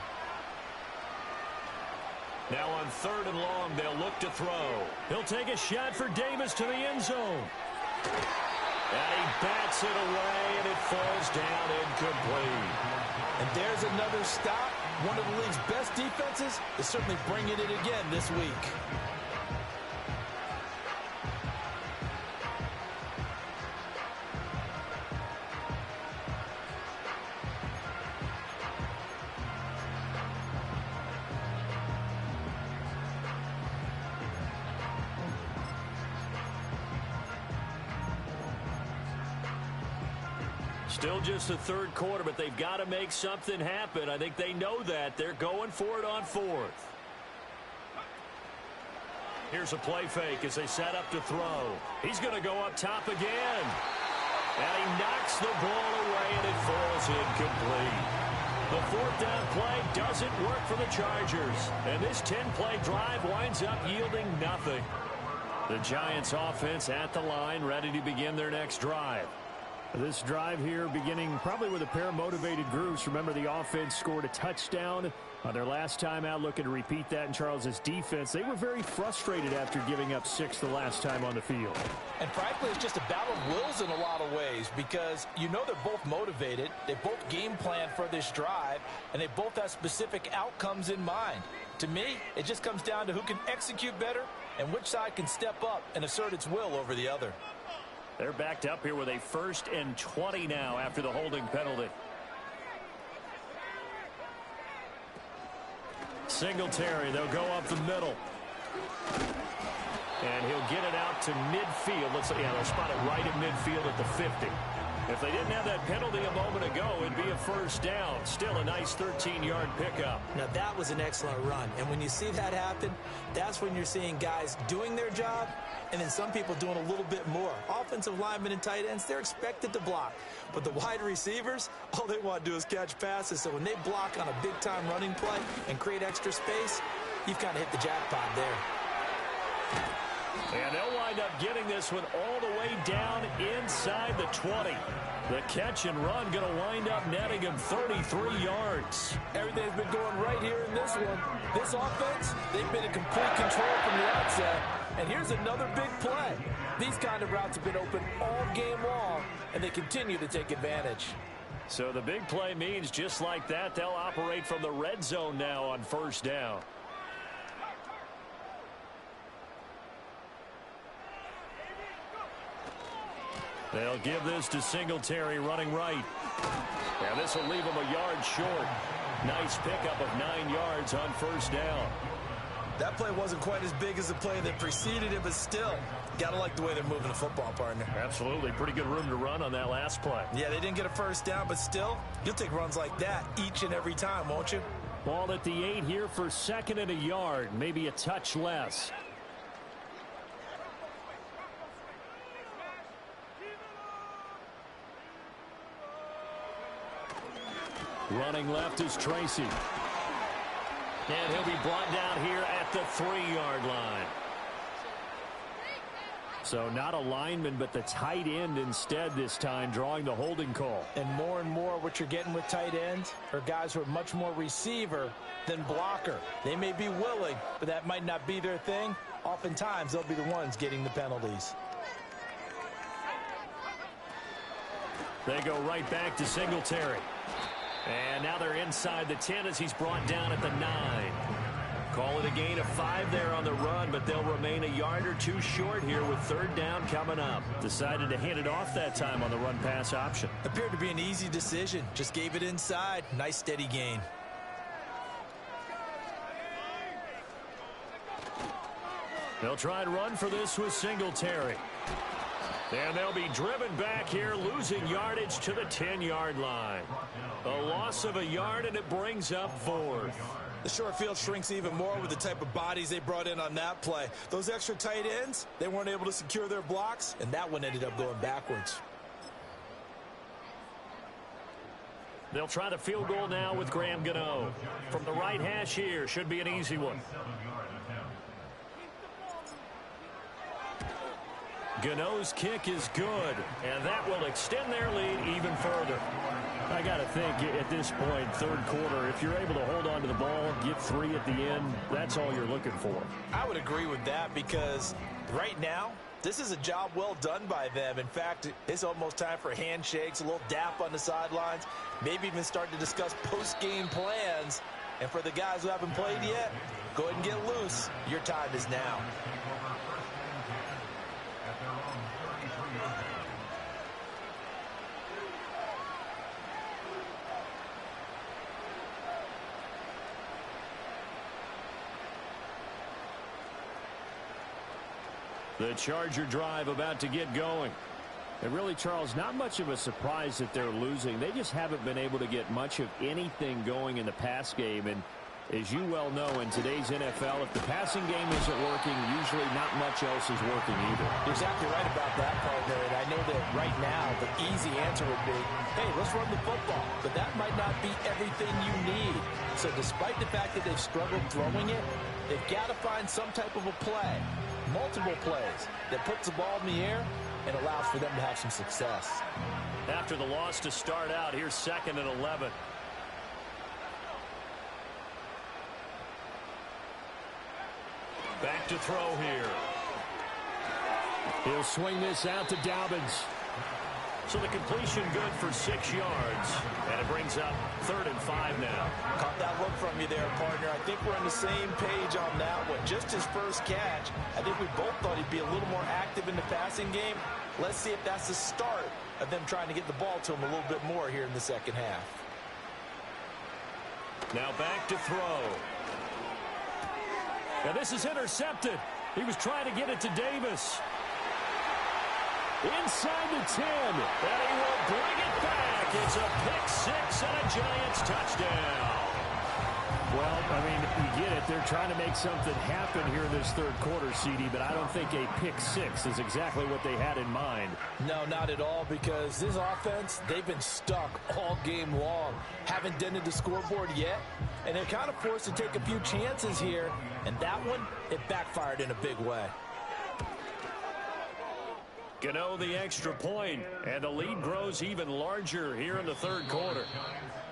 Now on 3rd and long, they'll look to throw. He'll take a shot for Davis to the end zone. And he bats it away, and it falls down incomplete. And there's another stop. One of the league's best defenses is certainly bringing it again this week. Still just the 3rd quarter, but they've got to make something happen. I think they know that. They're going for it on 4th. Here's a play fake as they set up to throw. He's going to go up top again. And he knocks the ball away, and it falls incomplete. The 4th down play doesn't work for the Chargers. And this 10-play drive winds up yielding nothing. The Giants offense at the line, ready to begin their next drive. This drive here beginning probably with a pair of motivated groups. Remember, the offense scored a touchdown on their last time out, looking to repeat that in Charles's defense. They were very frustrated after giving up 6 the last time on the field. And frankly, it's just a battle of wills in a lot of ways because you know they're both motivated. They both game plan for this drive, and they both have specific outcomes in mind. To me, it just comes down to who can execute better and which side can step up and assert its will over the other. They're backed up here with a 1st and 20 now after the holding penalty. Singletary, they'll go up the middle. And he'll get it out to midfield. Looks like, yeah, they'll spot it right at midfield at the 50. If they didn't have that penalty a moment ago, it'd be a 1st down. Still a nice 13-yard pickup. Now, that was an excellent run. And when you see that happen, that's when you're seeing guys doing their job and then some people doing a little bit more. Offensive linemen and tight ends, they're expected to block. But the wide receivers, all they want to do is catch passes. So when they block on a big-time running play and create extra space, you've kind of hit the jackpot there. And they'll wind up getting this one all the way down inside the 20. The catch and run going to wind up netting him 33 yards. Everything's been going right here in this one. This offense, they've been in complete control from the outset. And here's another big play. These kind of routes have been open all game long, and they continue to take advantage. So the big play means just like that, they'll operate from the red zone now on 1st down. They'll give this to Singletary running right. And this will leave him a yard short. Nice pickup of 9 yards on 1st down. That play wasn't quite as big as the play that preceded it, but still, gotta like the way they're moving the football, partner. Absolutely. Pretty good room to run on that last play. Yeah, they didn't get a 1st down, but still, you'll take runs like that each and every time, won't you? Ball at the 8 here for 2nd and a yard, maybe a touch less. Running left is Tracy. And he'll be brought down here at the 3-yard line. So not a lineman, but the tight end instead this time, drawing the holding call. And more what you're getting with tight ends are guys who are much more receiver than blocker. They may be willing, but that might not be their thing. Oftentimes, they'll be the ones getting the penalties. They go right back to Singletary. And now they're inside the 10 as he's brought down at the 9. Call it a gain of 5 there on the run, but they'll remain a yard or two short here with third down coming up. Decided to hand it off that time on the run-pass option. Appeared to be an easy decision. Just gave it inside. Nice steady gain. They'll try and run for this with Singletary. And they'll be driven back here, losing yardage to the 10-yard line. A loss of a yard, and it brings up fourth. The short field shrinks even more with the type of bodies they brought in on that play. Those extra tight ends, they weren't able to secure their blocks, and that one ended up going backwards. They'll try the field goal now with Graham Gano. From the right hash here, should be an easy one. Gano's kick is good, and that will extend their lead even further. I got to think at this point, third quarter, if you're able to hold on to the ball, get 3 at the end, that's all you're looking for. I would agree with that because right now, this is a job well done by them. In fact, it's almost time for handshakes, a little dap on the sidelines, maybe even start to discuss post-game plans. And for the guys who haven't played yet, go ahead and get loose. Your time is now. The Charger drive about to get going. And really, Charles, not much of a surprise that they're losing. They just haven't been able to get much of anything going in the pass game. And as you well know, in today's NFL, if the passing game isn't working, usually not much else is working either. You're exactly right about that, partner. And I know that right now the easy answer would be, hey, let's run the football. But that might not be everything you need. So despite the fact that they've struggled throwing it, they've got to find some type of a play, multiple plays, that puts the ball in the air and allows for them to have some success. After the loss to start out, here's 2nd and 11. Back to throw here. He'll swing this out to Dobbins. So the completion good for 6 yards. And it brings up 3rd and 5 now. Caught that look from you there, partner. I think we're on the same page on that one. Just his first catch. I think we both thought he'd be a little more active in the passing game. Let's see if that's the start of them trying to get the ball to him a little bit more here in the second half. Now back to throw. Now this is intercepted. He was trying to get it to Davis. Inside the 10, and he will bring it back. It's a pick 6 and a Giants touchdown. Well, I mean, you get it. They're trying to make something happen here in this third quarter, CD, but I don't think a pick 6 is exactly what they had in mind. No, not at all, because this offense, they've been stuck all game long. Haven't dented the scoreboard yet, and they're kind of forced to take a few chances here, and that one, it backfired in a big way. Gano the extra point, and the lead grows even larger here in the third quarter.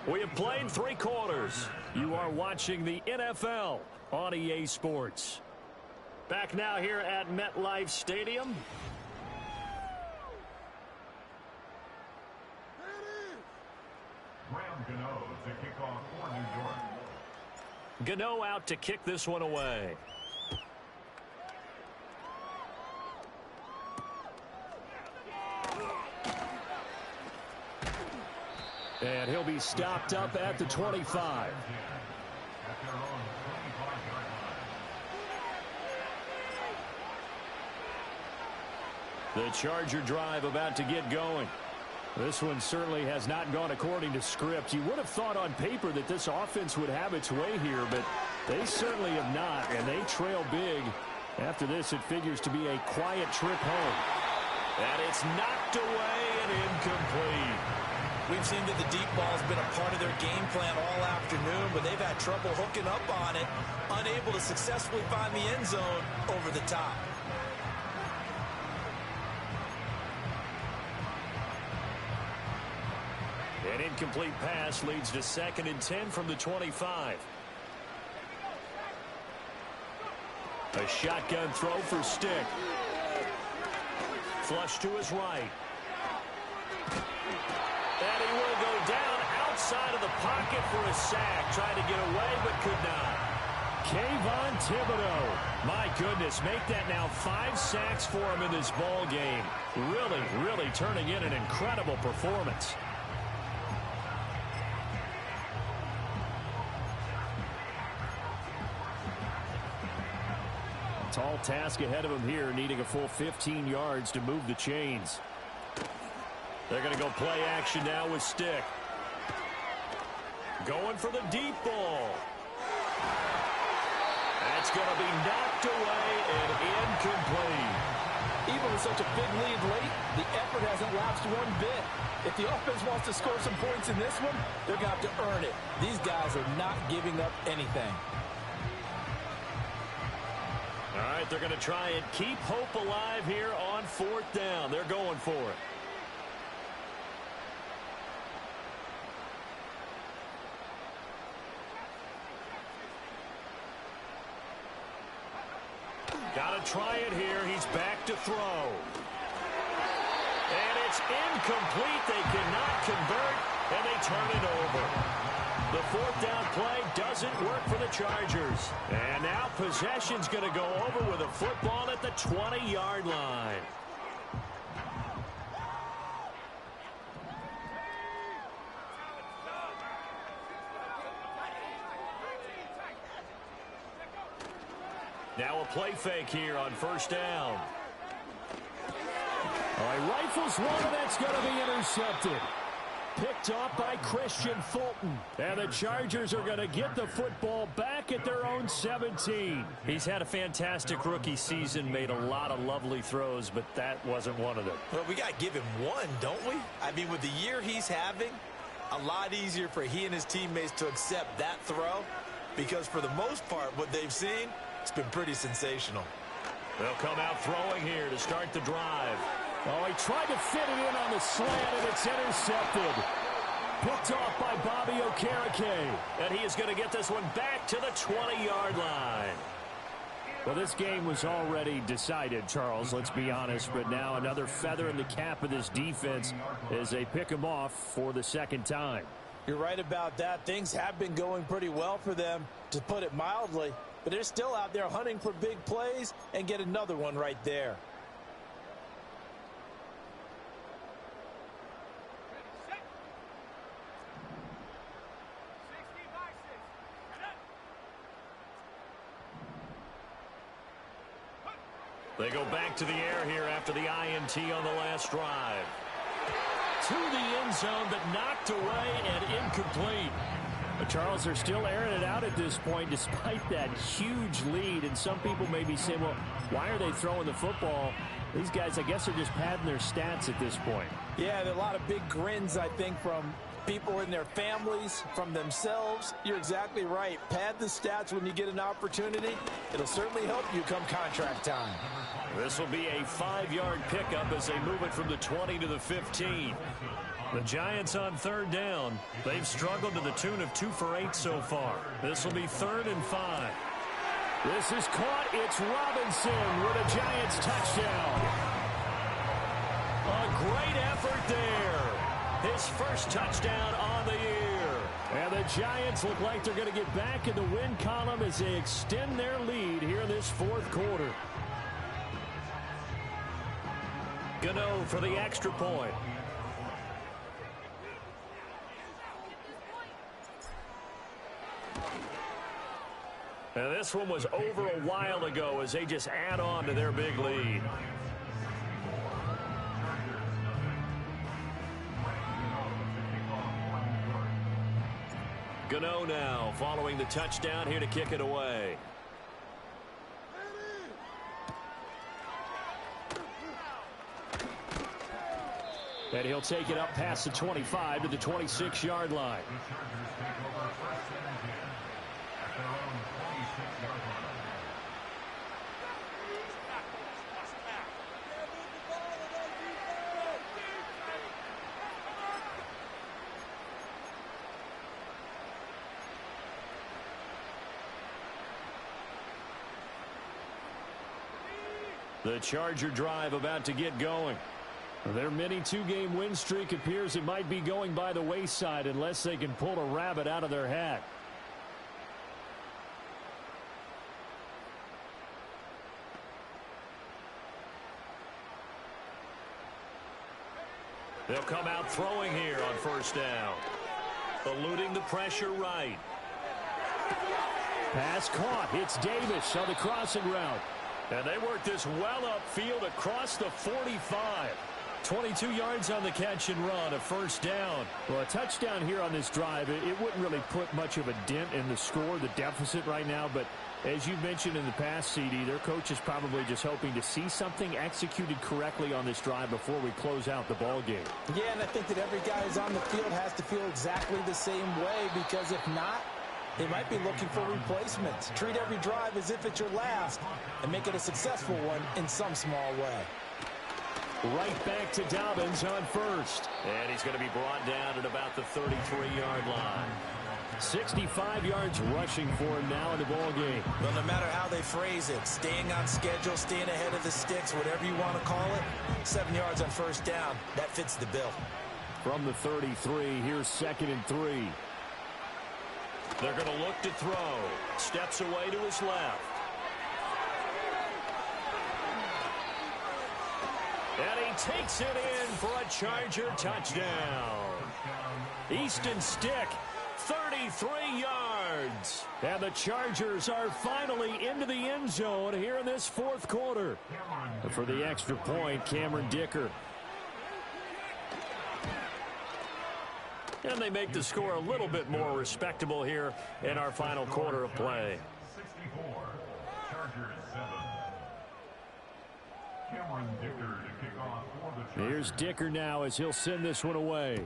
We have played 3 quarters. You are watching the NFL on EA Sports. Back now here at MetLife Stadium. Graham Gano to kick off for New York. Gano out to kick this one away. And he'll be stopped up at the 25. The Charger drive about to get going. This one certainly has not gone according to script. You would have thought on paper that this offense would have its way here, but they certainly have not, and they trail big. After this, it figures to be a quiet trip home. And it's knocked away and incomplete. We've seen that the deep ball's been a part of their game plan all afternoon, but they've had trouble hooking up on it, unable to successfully find the end zone over the top. An incomplete pass leads to 2nd and 10 from the 25. A shotgun throw for Stick. Flush to his right. And he will go down outside of the pocket for a sack. Tried to get away, but could not. Kayvon Thibodeau. My goodness, make that now 5 sacks for him in this ball game. Really turning in an incredible performance. Tall task ahead of him here, needing a full 15 yards to move the chains. They're going to go play action now with Stick. Going for the deep ball. That's going to be knocked away and incomplete. Even with such a big lead late, the effort hasn't lapsed one bit. If the offense wants to score some points in this one, they're going to have to earn it. These guys are not giving up anything. All right, they're going to try and keep hope alive here on 4th down. They're going for it. Got to try it here. He's back to throw. And it's incomplete. They cannot convert, and they turn it over. The 4th down play doesn't work for the Chargers. And now possession's going to go over with a football at the 20-yard line. Now a play fake here on 1st down. All right, rifles one, and that's going to be intercepted. Picked off by Christian Fulton. And the Chargers are going to get the football back at their own 17. He's had a fantastic rookie season, made a lot of lovely throws, but that wasn't one of them. Well, we got to give him one, don't we? I mean, with the year he's having, a lot easier for he and his teammates to accept that throw, because for the most part, what they've seen, it's been pretty sensational. They'll come out throwing here to start the drive. Oh, he tried to fit it in on the slant, and it's intercepted. Picked off by Bobby Okereke. And he is going to get this one back to the 20-yard line. Well, this game was already decided, Charles, let's be honest. But now another feather in the cap of this defense as they pick him off for the 2nd time. You're right about that. Things have been going pretty well for them, to put it mildly. But they're still out there hunting for big plays and get another one right there. They go back to the air here after the INT on the last drive. To the end zone, but knocked away and incomplete. But Charles, they're still airing it out at this point despite that huge lead. And some people may be saying, well, why are they throwing the football? These guys, I guess, are just padding their stats at this point. Yeah, there are a lot of big grins, I think, from people in their families, from themselves. You're exactly right. Pad the stats when you get an opportunity. It'll certainly help you come contract time. This will be a 5-yard pickup as they move it from the 20 to the 15. The Giants on 3rd down. They've struggled to the tune of 2 for 8 so far. This will be 3rd and 5. This is caught. It's Robinson with a Giants touchdown. A great effort there. His first touchdown on the year. And the Giants look like they're going to get back in the win column as they extend their lead here in this 4th quarter. Gano for the extra point. And this one was over a while ago as they just add on to their big lead. Gano now following the touchdown here to kick it away. And he'll take it up past the 25 to the 26-yard line. The Charger drive about to get going. Their mini two-game win streak appears it might be going by the wayside unless they can pull a rabbit out of their hat. They'll come out throwing here on first down. Eluding the pressure right. Pass caught. It's Davis on the crossing route. And they work this well upfield across the 45. 22 yards on the catch and run, a first down. Well, a touchdown here on this drive, it wouldn't really put much of a dent in the score, the deficit right now. But as you mentioned in the past, CD, their coach is probably just hoping to see something executed correctly on this drive before we close out the ball game. Yeah, and I think that every guy who's on the field has to feel exactly the same way, because if not, they might be looking for replacements. Treat every drive as if it's your last and make it a successful one in some small way. Right back to Dobbins on first. And he's going to be brought down at about the 33-yard line. 65 yards rushing for him now in the ball game. Well, no matter how they phrase it, staying on schedule, staying ahead of the sticks, whatever you want to call it, 7 yards on first down, that fits the bill. From the 33, here's 2nd and 3. They're going to look to throw. Steps away to his left. And he takes it in for a Charger touchdown. Easton Stick, 33 yards. And the Chargers are finally into the end zone here in this fourth quarter. And for the extra point, Cameron Dicker. And they make the score a little bit more respectable here in our final quarter of play. 64, Chargers 7. Cameron Dicker to kick off for the Chargers. Here's Dicker now as he'll send this one away.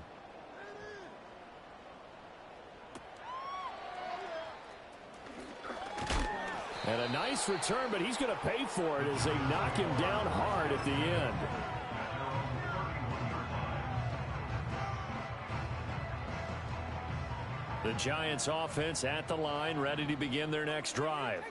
And a nice return, but he's going to pay for it as they knock him down hard at the end. The Giants offense at the line, ready to begin their next drive.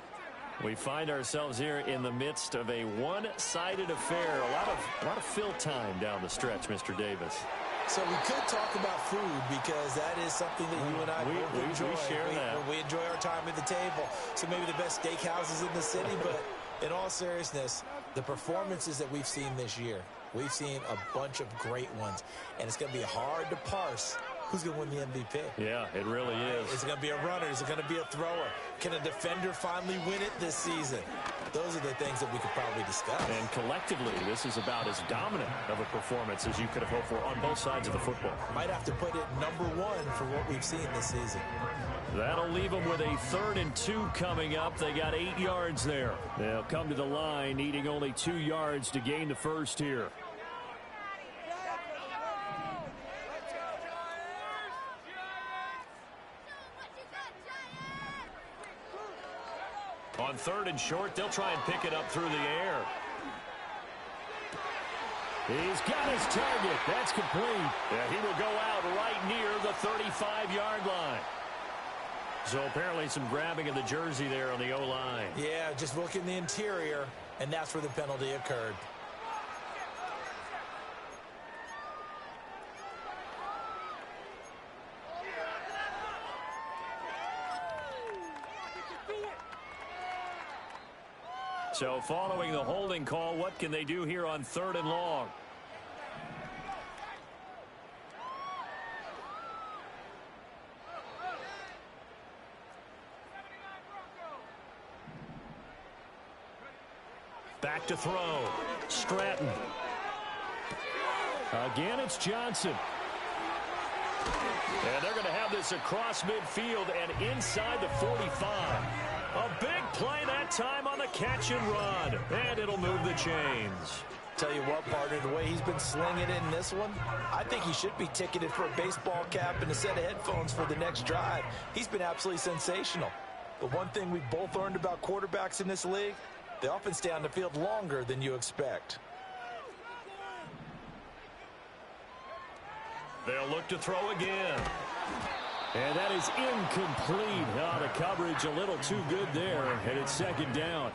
We find ourselves here in the midst of a one-sided affair. A lot of fill time down the stretch, Mr. Davis. So we could talk about food, because that is something that you and I both enjoy. We share that. We enjoy our time at the table. So maybe the best steakhouses in the city, but in all seriousness, the performances that we've seen this year, we've seen a bunch of great ones, and it's going to be hard to parse who's going to win the MVP. Yeah, it really is. Is it going to be a runner? Is it going to be a thrower? Can a defender finally win it this season? Those are the things that we could probably discuss. And collectively, this is about as dominant of a performance as you could have hoped for on both sides of the football. Might have to put it number one for what we've seen this season. That'll leave them with a 3rd and 2 coming up. They got 8 yards there. They'll come to the line, needing only 2 yards to gain the first here. On 3rd and short, they'll try and pick it up through the air. He's got his target. That's complete. Yeah, he will go out right near the 35-yard line. So apparently some grabbing of the jersey there on the O-line. Yeah, just look in the interior, and that's where the penalty occurred. So following the holding call, what can they do here on 3rd and long? Back to throw. Stratton. Again, it's Johnson. And they're going to have this across midfield and inside the 45. A big play that time on the catch and run. And it'll move the chains. Tell you what, partner, the way he's been slinging it in this one, I think he should be ticketed for a baseball cap and a set of headphones for the next drive. He's been absolutely sensational. But one thing we've both learned about quarterbacks in this league, they often stay on the field longer than you expect. They'll look to throw again. And that is incomplete. Oh, the coverage a little too good there, and it's 2nd down.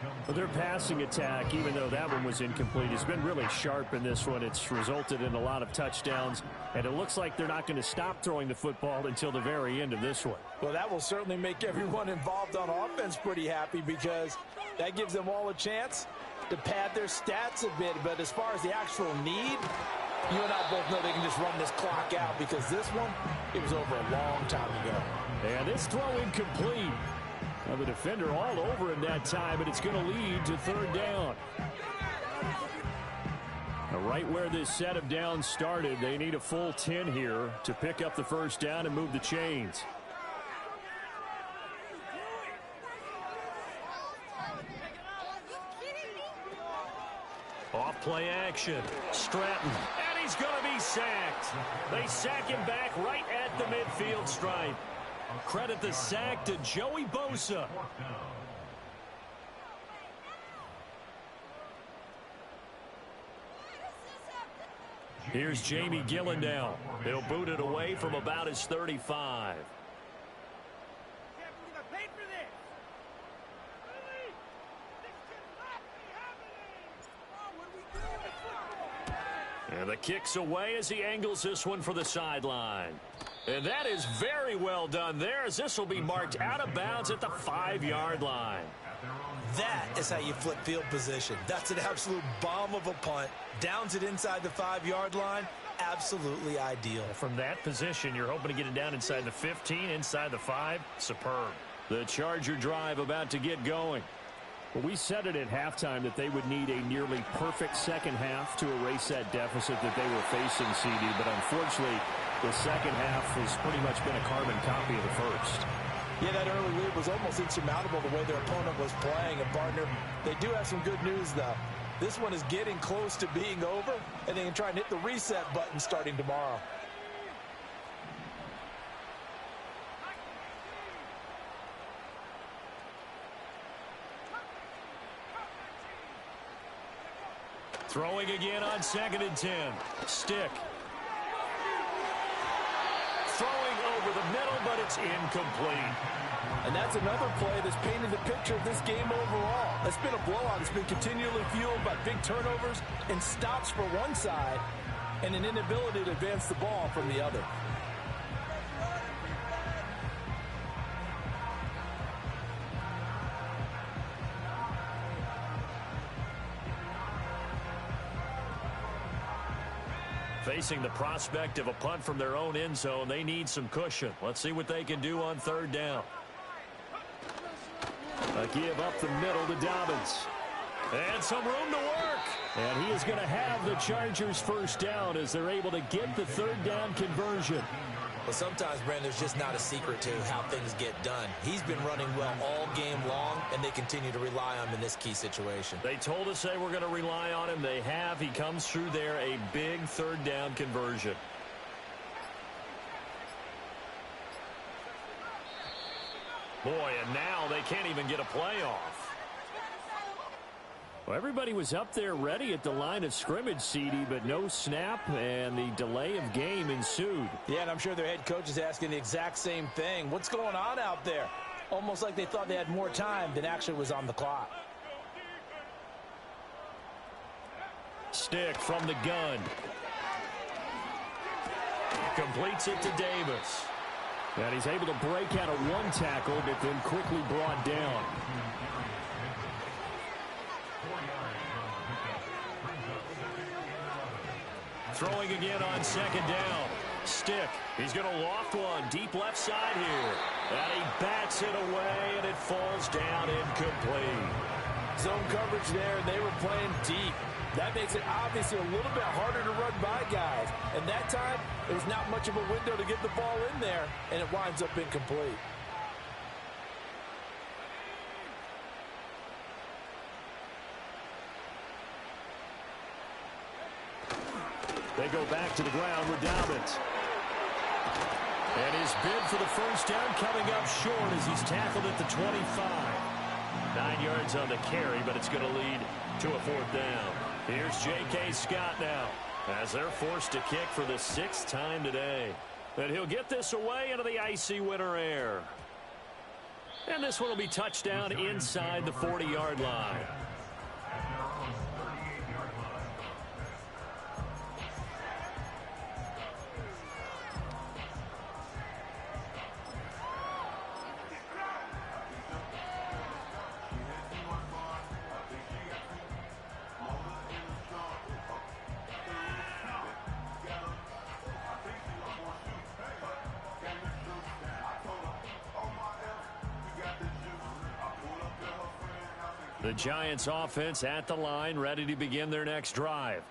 incomplete. Their passing attack, even though that one was incomplete, has been really sharp in this one. It's resulted in a lot of touchdowns, and it looks like they're not going to stop throwing the football until the very end of this one. Well, that will certainly make everyone involved on offense pretty happy because that gives them all a chance to pad their stats a bit. But as far as the actual need, you and I both know they can just run this clock out because this one, it was over a long time ago. And this throw incomplete. Well, the defender all over him that time, but it's going to lead to third down. Now, right where this set of downs started, they need a full 10 here to pick up the first down and move the chains. Off play action. Stratton. And he's going to be sacked. They sack him back right at the midfield stripe. Credit the sack to Joey Bosa. Here's Jamie Gillen now. He'll boot it away from about his 35. And the kick's away as he angles this one for the sideline. And that is very well done there, as this will be marked out of bounds at the 5-yard line. That is how you flip field position. That's an absolute bomb of a punt. Downs it inside the 5-yard line. Absolutely ideal. From that position, you're hoping to get it down inside the 15, inside the 5. Superb. The Charger drive about to get going. Well, we said it at halftime that they would need a nearly perfect second half to erase that deficit that they were facing, CD, but unfortunately, the second half has pretty much been a carbon copy of the first. Yeah, that early lead was almost insurmountable the way their opponent was playing. And, partner, they do have some good news, though. This one is getting close to being over, and they can try and hit the reset button starting tomorrow. Throwing again on 2nd and 10. Stick. Throwing over the middle, but it's incomplete. And that's another play that's painted the picture of this game overall. It's been a blowout. It's been continually fueled by big turnovers and stops for one side and an inability to advance the ball from the other. Facing the prospect of a punt from their own end zone, they need some cushion. Let's see what they can do on third down. A give up the middle to Dobbins. And some room to work. And he is going to have the Chargers first down as they're able to get the third down conversion. Well, sometimes, Brandon, there's just not a secret to how things get done. He's been running well all game long, and they continue to rely on him in this key situation. They told us they were going to rely on him. They have. He comes through there, a big third down conversion. Boy, and now they can't even get a play off. Well, everybody was up there ready at the line of scrimmage, CD, but no snap, and the delay of game ensued. Yeah, and I'm sure their head coach is asking the exact same thing. What's going on out there? Almost like they thought they had more time than actually was on the clock. Stick from the gun. Completes it to Davis. And he's able to break out of one tackle, but then quickly brought down. Throwing again on second down. Stick. He's going to loft one deep left side here. And he bats it away, and it falls down incomplete. Zone coverage there, and they were playing deep. That makes it obviously a little bit harder to run by guys. And that time, there's not much of a window to get the ball in there, and it winds up incomplete. They go back to the ground with Dobbins. And his bid for the first down coming up short as he's tackled at the 25. 9 yards on the carry, but it's going to lead to a fourth down. Here's J.K. Scott now as they're forced to kick for the 6th time today. And he'll get this away into the icy winter air. And this one will be touchdown inside the 40-yard line. The Giants offense at the line, ready to begin their next drive.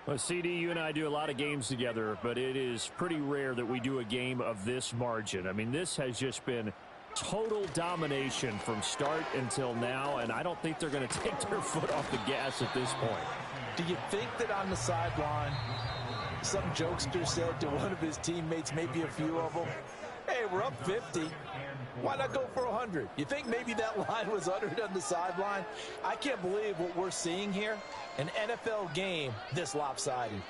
Well, CD, you and I do a lot of games together, but it is pretty rare that we do a game of this margin. I mean, this has just been total domination from start until now, and I don't think they're going to take their foot off the gas at this point. Do you think that on the sideline, some jokester said to one of his teammates, maybe a few of them, hey, we're up 50. Why not go for 100? You think maybe that line was uttered on the sideline? I can't believe what we're seeing here. An NFL game this lopsided.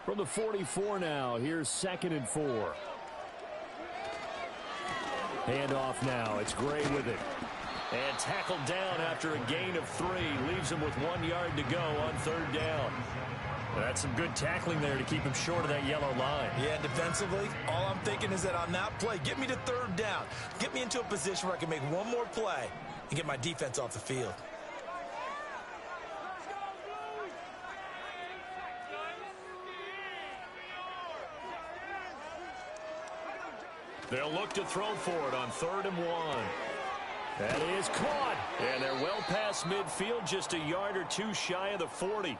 From the 44 now, here's 2nd and 4. Handoff now. It's Gray with it. And tackled down after a gain of 3. Leaves him with 1 yard to go on 3rd down. That's some good tackling there to keep him short of that yellow line. Yeah, defensively, all I'm thinking is that on that play, get me to 3rd down. Get me into a position where I can make one more play and get my defense off the field. They'll look to throw for it on 3rd and 1. That is caught. And they're well past midfield, just a yard or two shy of the 40.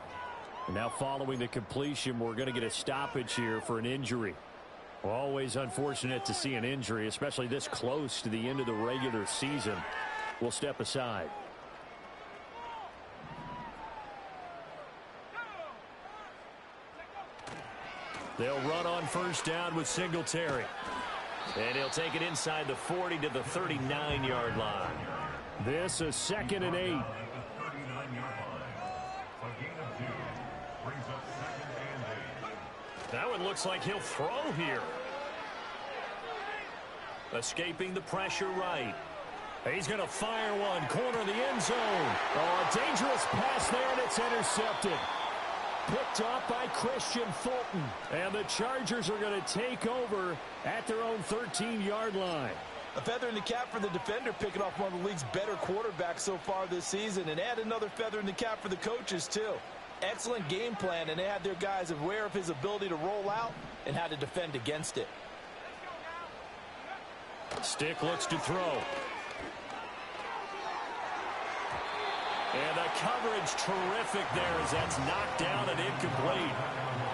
And now following the completion, we're going to get a stoppage here for an injury. Always unfortunate to see an injury, especially this close to the end of the regular season. We'll step aside. They'll run on 1st down with Singletary. And he'll take it inside the 40 to the 39-yard line. This is 2nd and 8. That one looks like he'll throw here. Escaping the pressure right. He's going to fire one. Corner of the end zone. Oh, a dangerous pass there, and it's intercepted. Picked off by Christian Fulton. And the Chargers are going to take over at their own 13-yard line. A feather in the cap for the defender, picking off one of the league's better quarterbacks so far this season. And add another feather in the cap for the coaches, too. Excellent game plan, and they had their guys aware of his ability to roll out and how to defend against it. Stick looks to throw. And the coverage terrific there as that's knocked down and incomplete.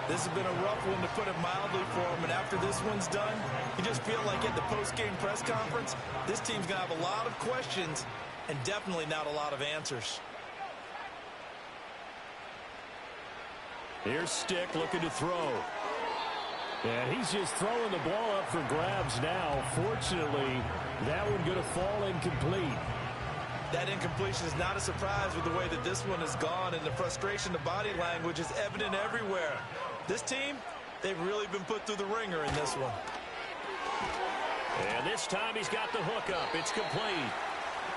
This has been a rough one, to put it mildly, for him. And after this one's done, you just feel like at the post-game press conference, this team's going to have a lot of questions and definitely not a lot of answers. Here's Stick looking to throw. And he's just throwing the ball up for grabs now. Fortunately, that one going to fall incomplete. That incompletion is not a surprise with the way that this one has gone, and the frustration, the body language is evident everywhere. This team, they've really been put through the ringer in this one. And this time he's got the hook up. It's complete.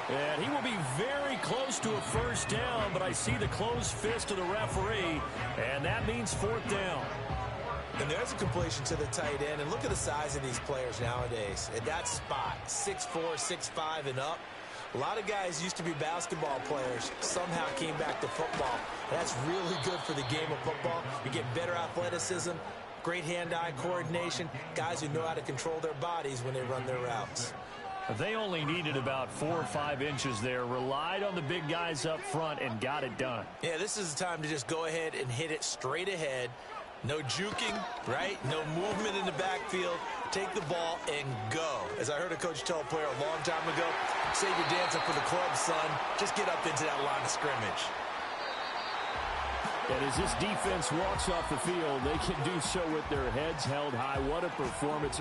And he will be very close to a 1st down, but I see the closed fist of the referee, and that means 4th down. And there's a completion to the tight end, and look at the size of these players nowadays. At that spot, 6'4", 6'5", and up. A lot of guys used to be basketball players, somehow came back to football. That's really good for the game of football. You get better athleticism, great hand-eye coordination, guys who know how to control their bodies when they run their routes. They only needed about 4 or 5 inches there, relied on the big guys up front, and got it done. Yeah, this is the time to just go ahead and hit it straight ahead. No juking, right? No movement in the backfield. Take the ball and go. As I heard a coach tell a player a long time ago, save your dancing for the club, son. Just get up into that line of scrimmage. And as this defense walks off the field, they can do so with their heads held high. What a performance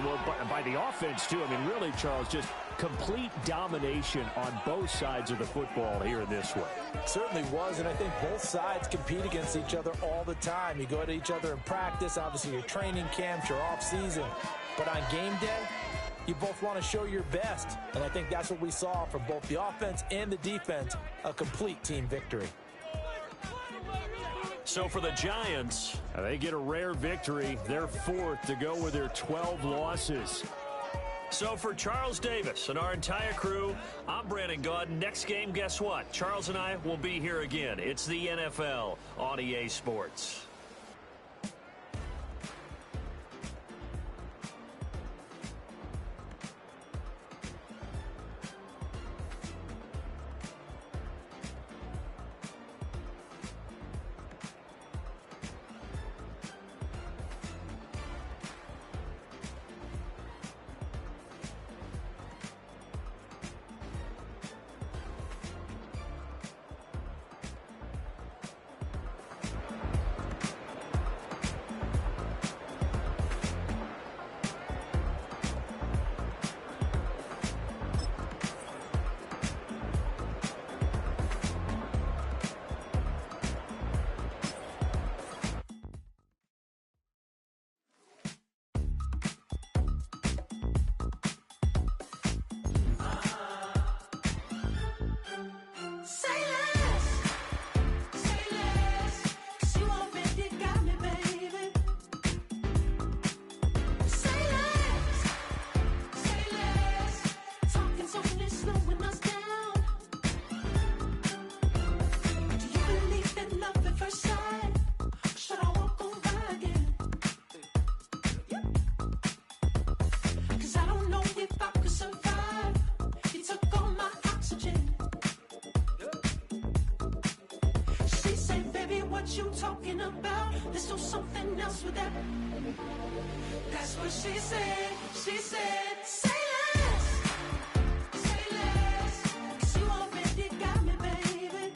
by the offense, too. I mean, really, Charles, just complete domination on both sides of the football here in this one. Certainly was, and I think both sides compete against each other all the time. You go at each other in practice, obviously your training camps, your off season. But on game day, you both want to show your best. And I think that's what we saw from both the offense and the defense, a complete team victory. So for the Giants, they get a rare victory. They're fourth to go with their 12 losses. So for Charles Davis and our entire crew, I'm Brandon Gaudin. Next game, guess what? Charles and I will be here again. It's the NFL on EA Sports. You talking about? Let's do something else with that. That's what she said. She said, say less. Say less. 'Cause you already got me, baby.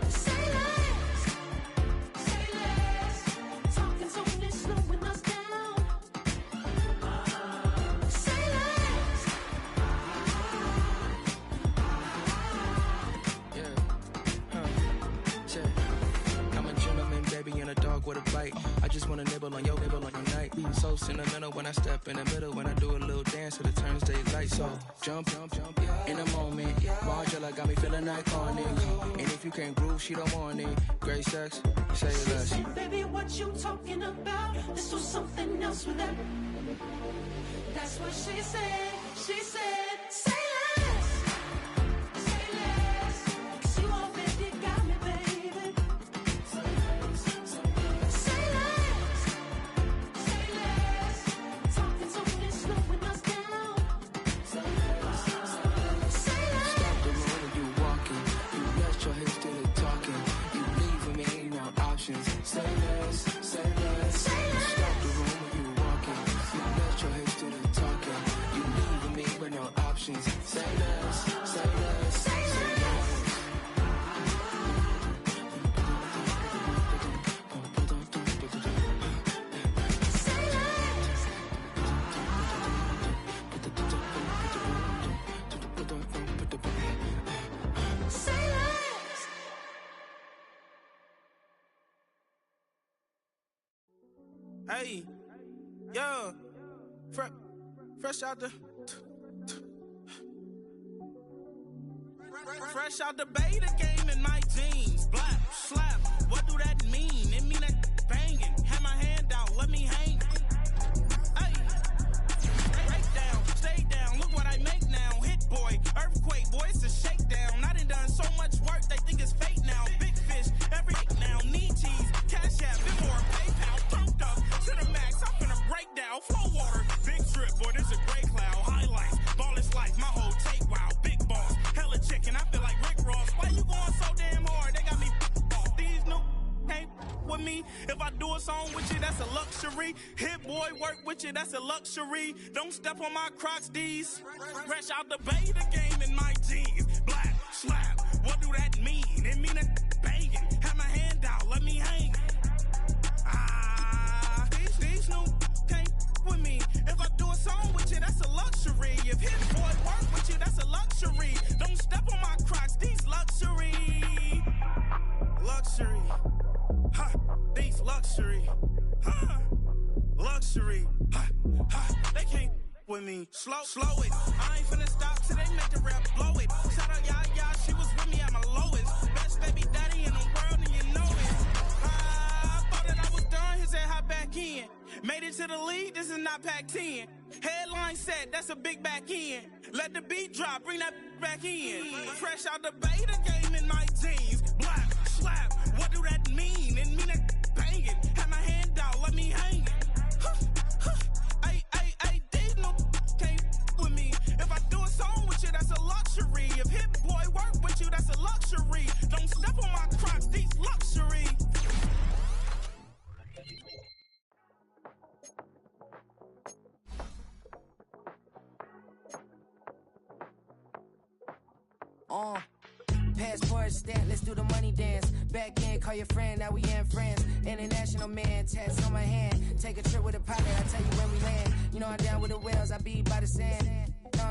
Say less. Say less. Talking's only slowing us down. Say less. I'm a gentleman, baby, and a dog with a bite. I just wanna nibble on your night. So sentimental when I step in the middle. When I do a little dance, till it turns daylight. So jump, in a moment. Margella got me feeling iconic. And if you can't groove, she don't want it. Great sex, say less. She said, baby, what you talking about? Let's do something else with that. That's what she said. She said, say less. Say less. 'Cause you already got me, baby. Say less. Say less. Talking's only slowing us down. Say less. Say less. Stop the road when you walking. You let your hips do the talking. You leaving me no options. Say less. Say less. Stop the road when you walking. You let your hips do the talking. You leaving me with no options. Say less. Say less. Say less. Say less. Hey, yeah, fresh out the fresh out the beta game in my jeans. Black slap, what do that mean? It mean that banging. Have my hand out, let me hang. Hey, break down, stay down. Look what I make now. Hit boy, earthquake, boy, it's a shakedown. I done so much work, they think it's fake now. Big fish, every now. Need cheese, cash app, bit more PayPal. Thumped up to the max. I'm finna break down. Flow water, big trip, boy, this a gray cloud. Highlights, ball is life, my whole take wow. Big boss, hella chicken, I feel like Rick Ross. Why you going so damn hard? They got me off. These new can't with me. If I do a song with you, that's a luxury. Hit boy, work with you, that's a luxury. Don't step on my Crocs, these. Fresh out the beta game in my jeans. Black slap, what do that mean? It mean that banging. Have my hand out, let me hang. These new can't with me. If I do a song with you, that's a luxury. If hit boy work with you, that's a luxury. Don't step on my Crocs, these luxury. Luxury. Ha, these luxury. Ha, luxury. Ha, ha. They with me. Slow it. I ain't finna stop till they make the rap blow it. Shout out y'all, she was with me at my lowest. Best baby daddy in the world and you know it. I thought that I was done, he said hop back in. Made it to the league, this is not Pac-10. Headline set, that's a big back end. Let the beat drop, bring that back in. Fresh out the beta game in my jeans. Blap, slap, what do that mean? It mean that banging. Have my hand out, let me hang it. These no can't with me. If I do a song with you, that's a luxury. If Hit Boy work with you, that's a luxury. Don't step on my Crocs, these luxury. Passport stamp, let's do the money dance. Back in, call your friend, now we in friends. International man, tats on my hand. Take a trip with a pilot, I tell you when we land. You know I'm down with the whales, I be by the sand.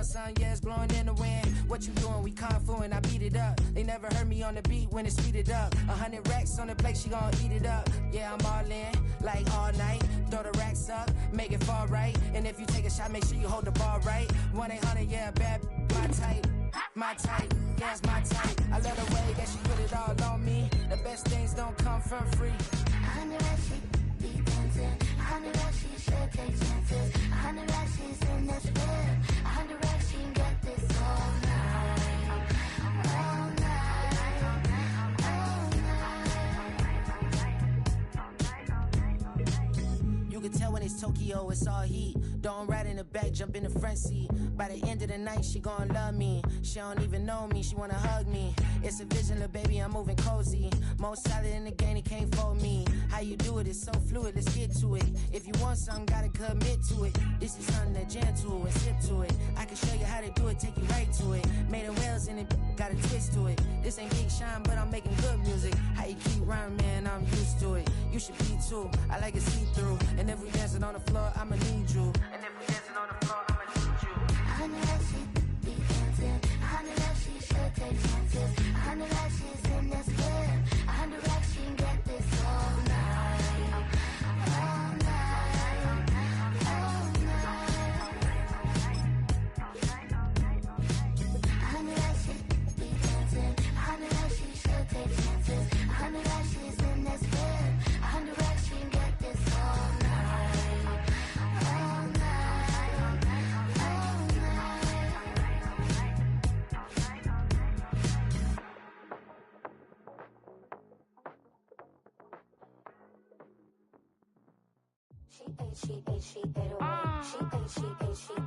Sun, yeah, it's blowing in the wind. What you doing? We kung fu and I beat it up. They never heard me on the beat when it's speeded up. 100 racks on the plate, she gon' eat it up. Yeah, I'm all in, like all night. Throw the racks up, make it fall right. And if you take a shot, make sure you hold the ball right. 1-800, yeah, bad, my type. My type, yeah, it's my type. I love the way that she put it all on me. The best things don't come from free. 100 racks, she be dancing. 100 racks, she should take chances. 100 racks, she's in this bed. 100 racks, she can get this all night. All night. All night. You can tell when it's Tokyo, it's all heat. Don't ride in the back, jump in the front seat. By the end of the night, she gon' love me. She don't even know me, she wanna hug me. It's a vision, little baby, I'm moving cozy. Most solid in the game, he can't fold me. How you do it, it's so fluid, let's get to it. If you want something, gotta commit to it. This is something that jam to and sip to it. I can show you how to do it, take you right to it. Made of whales in it, got a twist to it. This ain't Big Shine, but I'm making good music. How you keep rhyming, man, I'm used to it. You should be too, I like it see-through. And if we dancing on the floor, I'ma need you. And if we dancing on the floor, I'ma need you. 100 racks, she be dancing. 100 racks, she should take chances. 100 racks, she's in this bed. 100 racks, she can get this all night. All night. All night. 100 racks, she be dancing. 100 racks, she should take chances. 100 racks, she's in this bed. 100 racks, she can get this all night. All night. All She ate away. She ate away.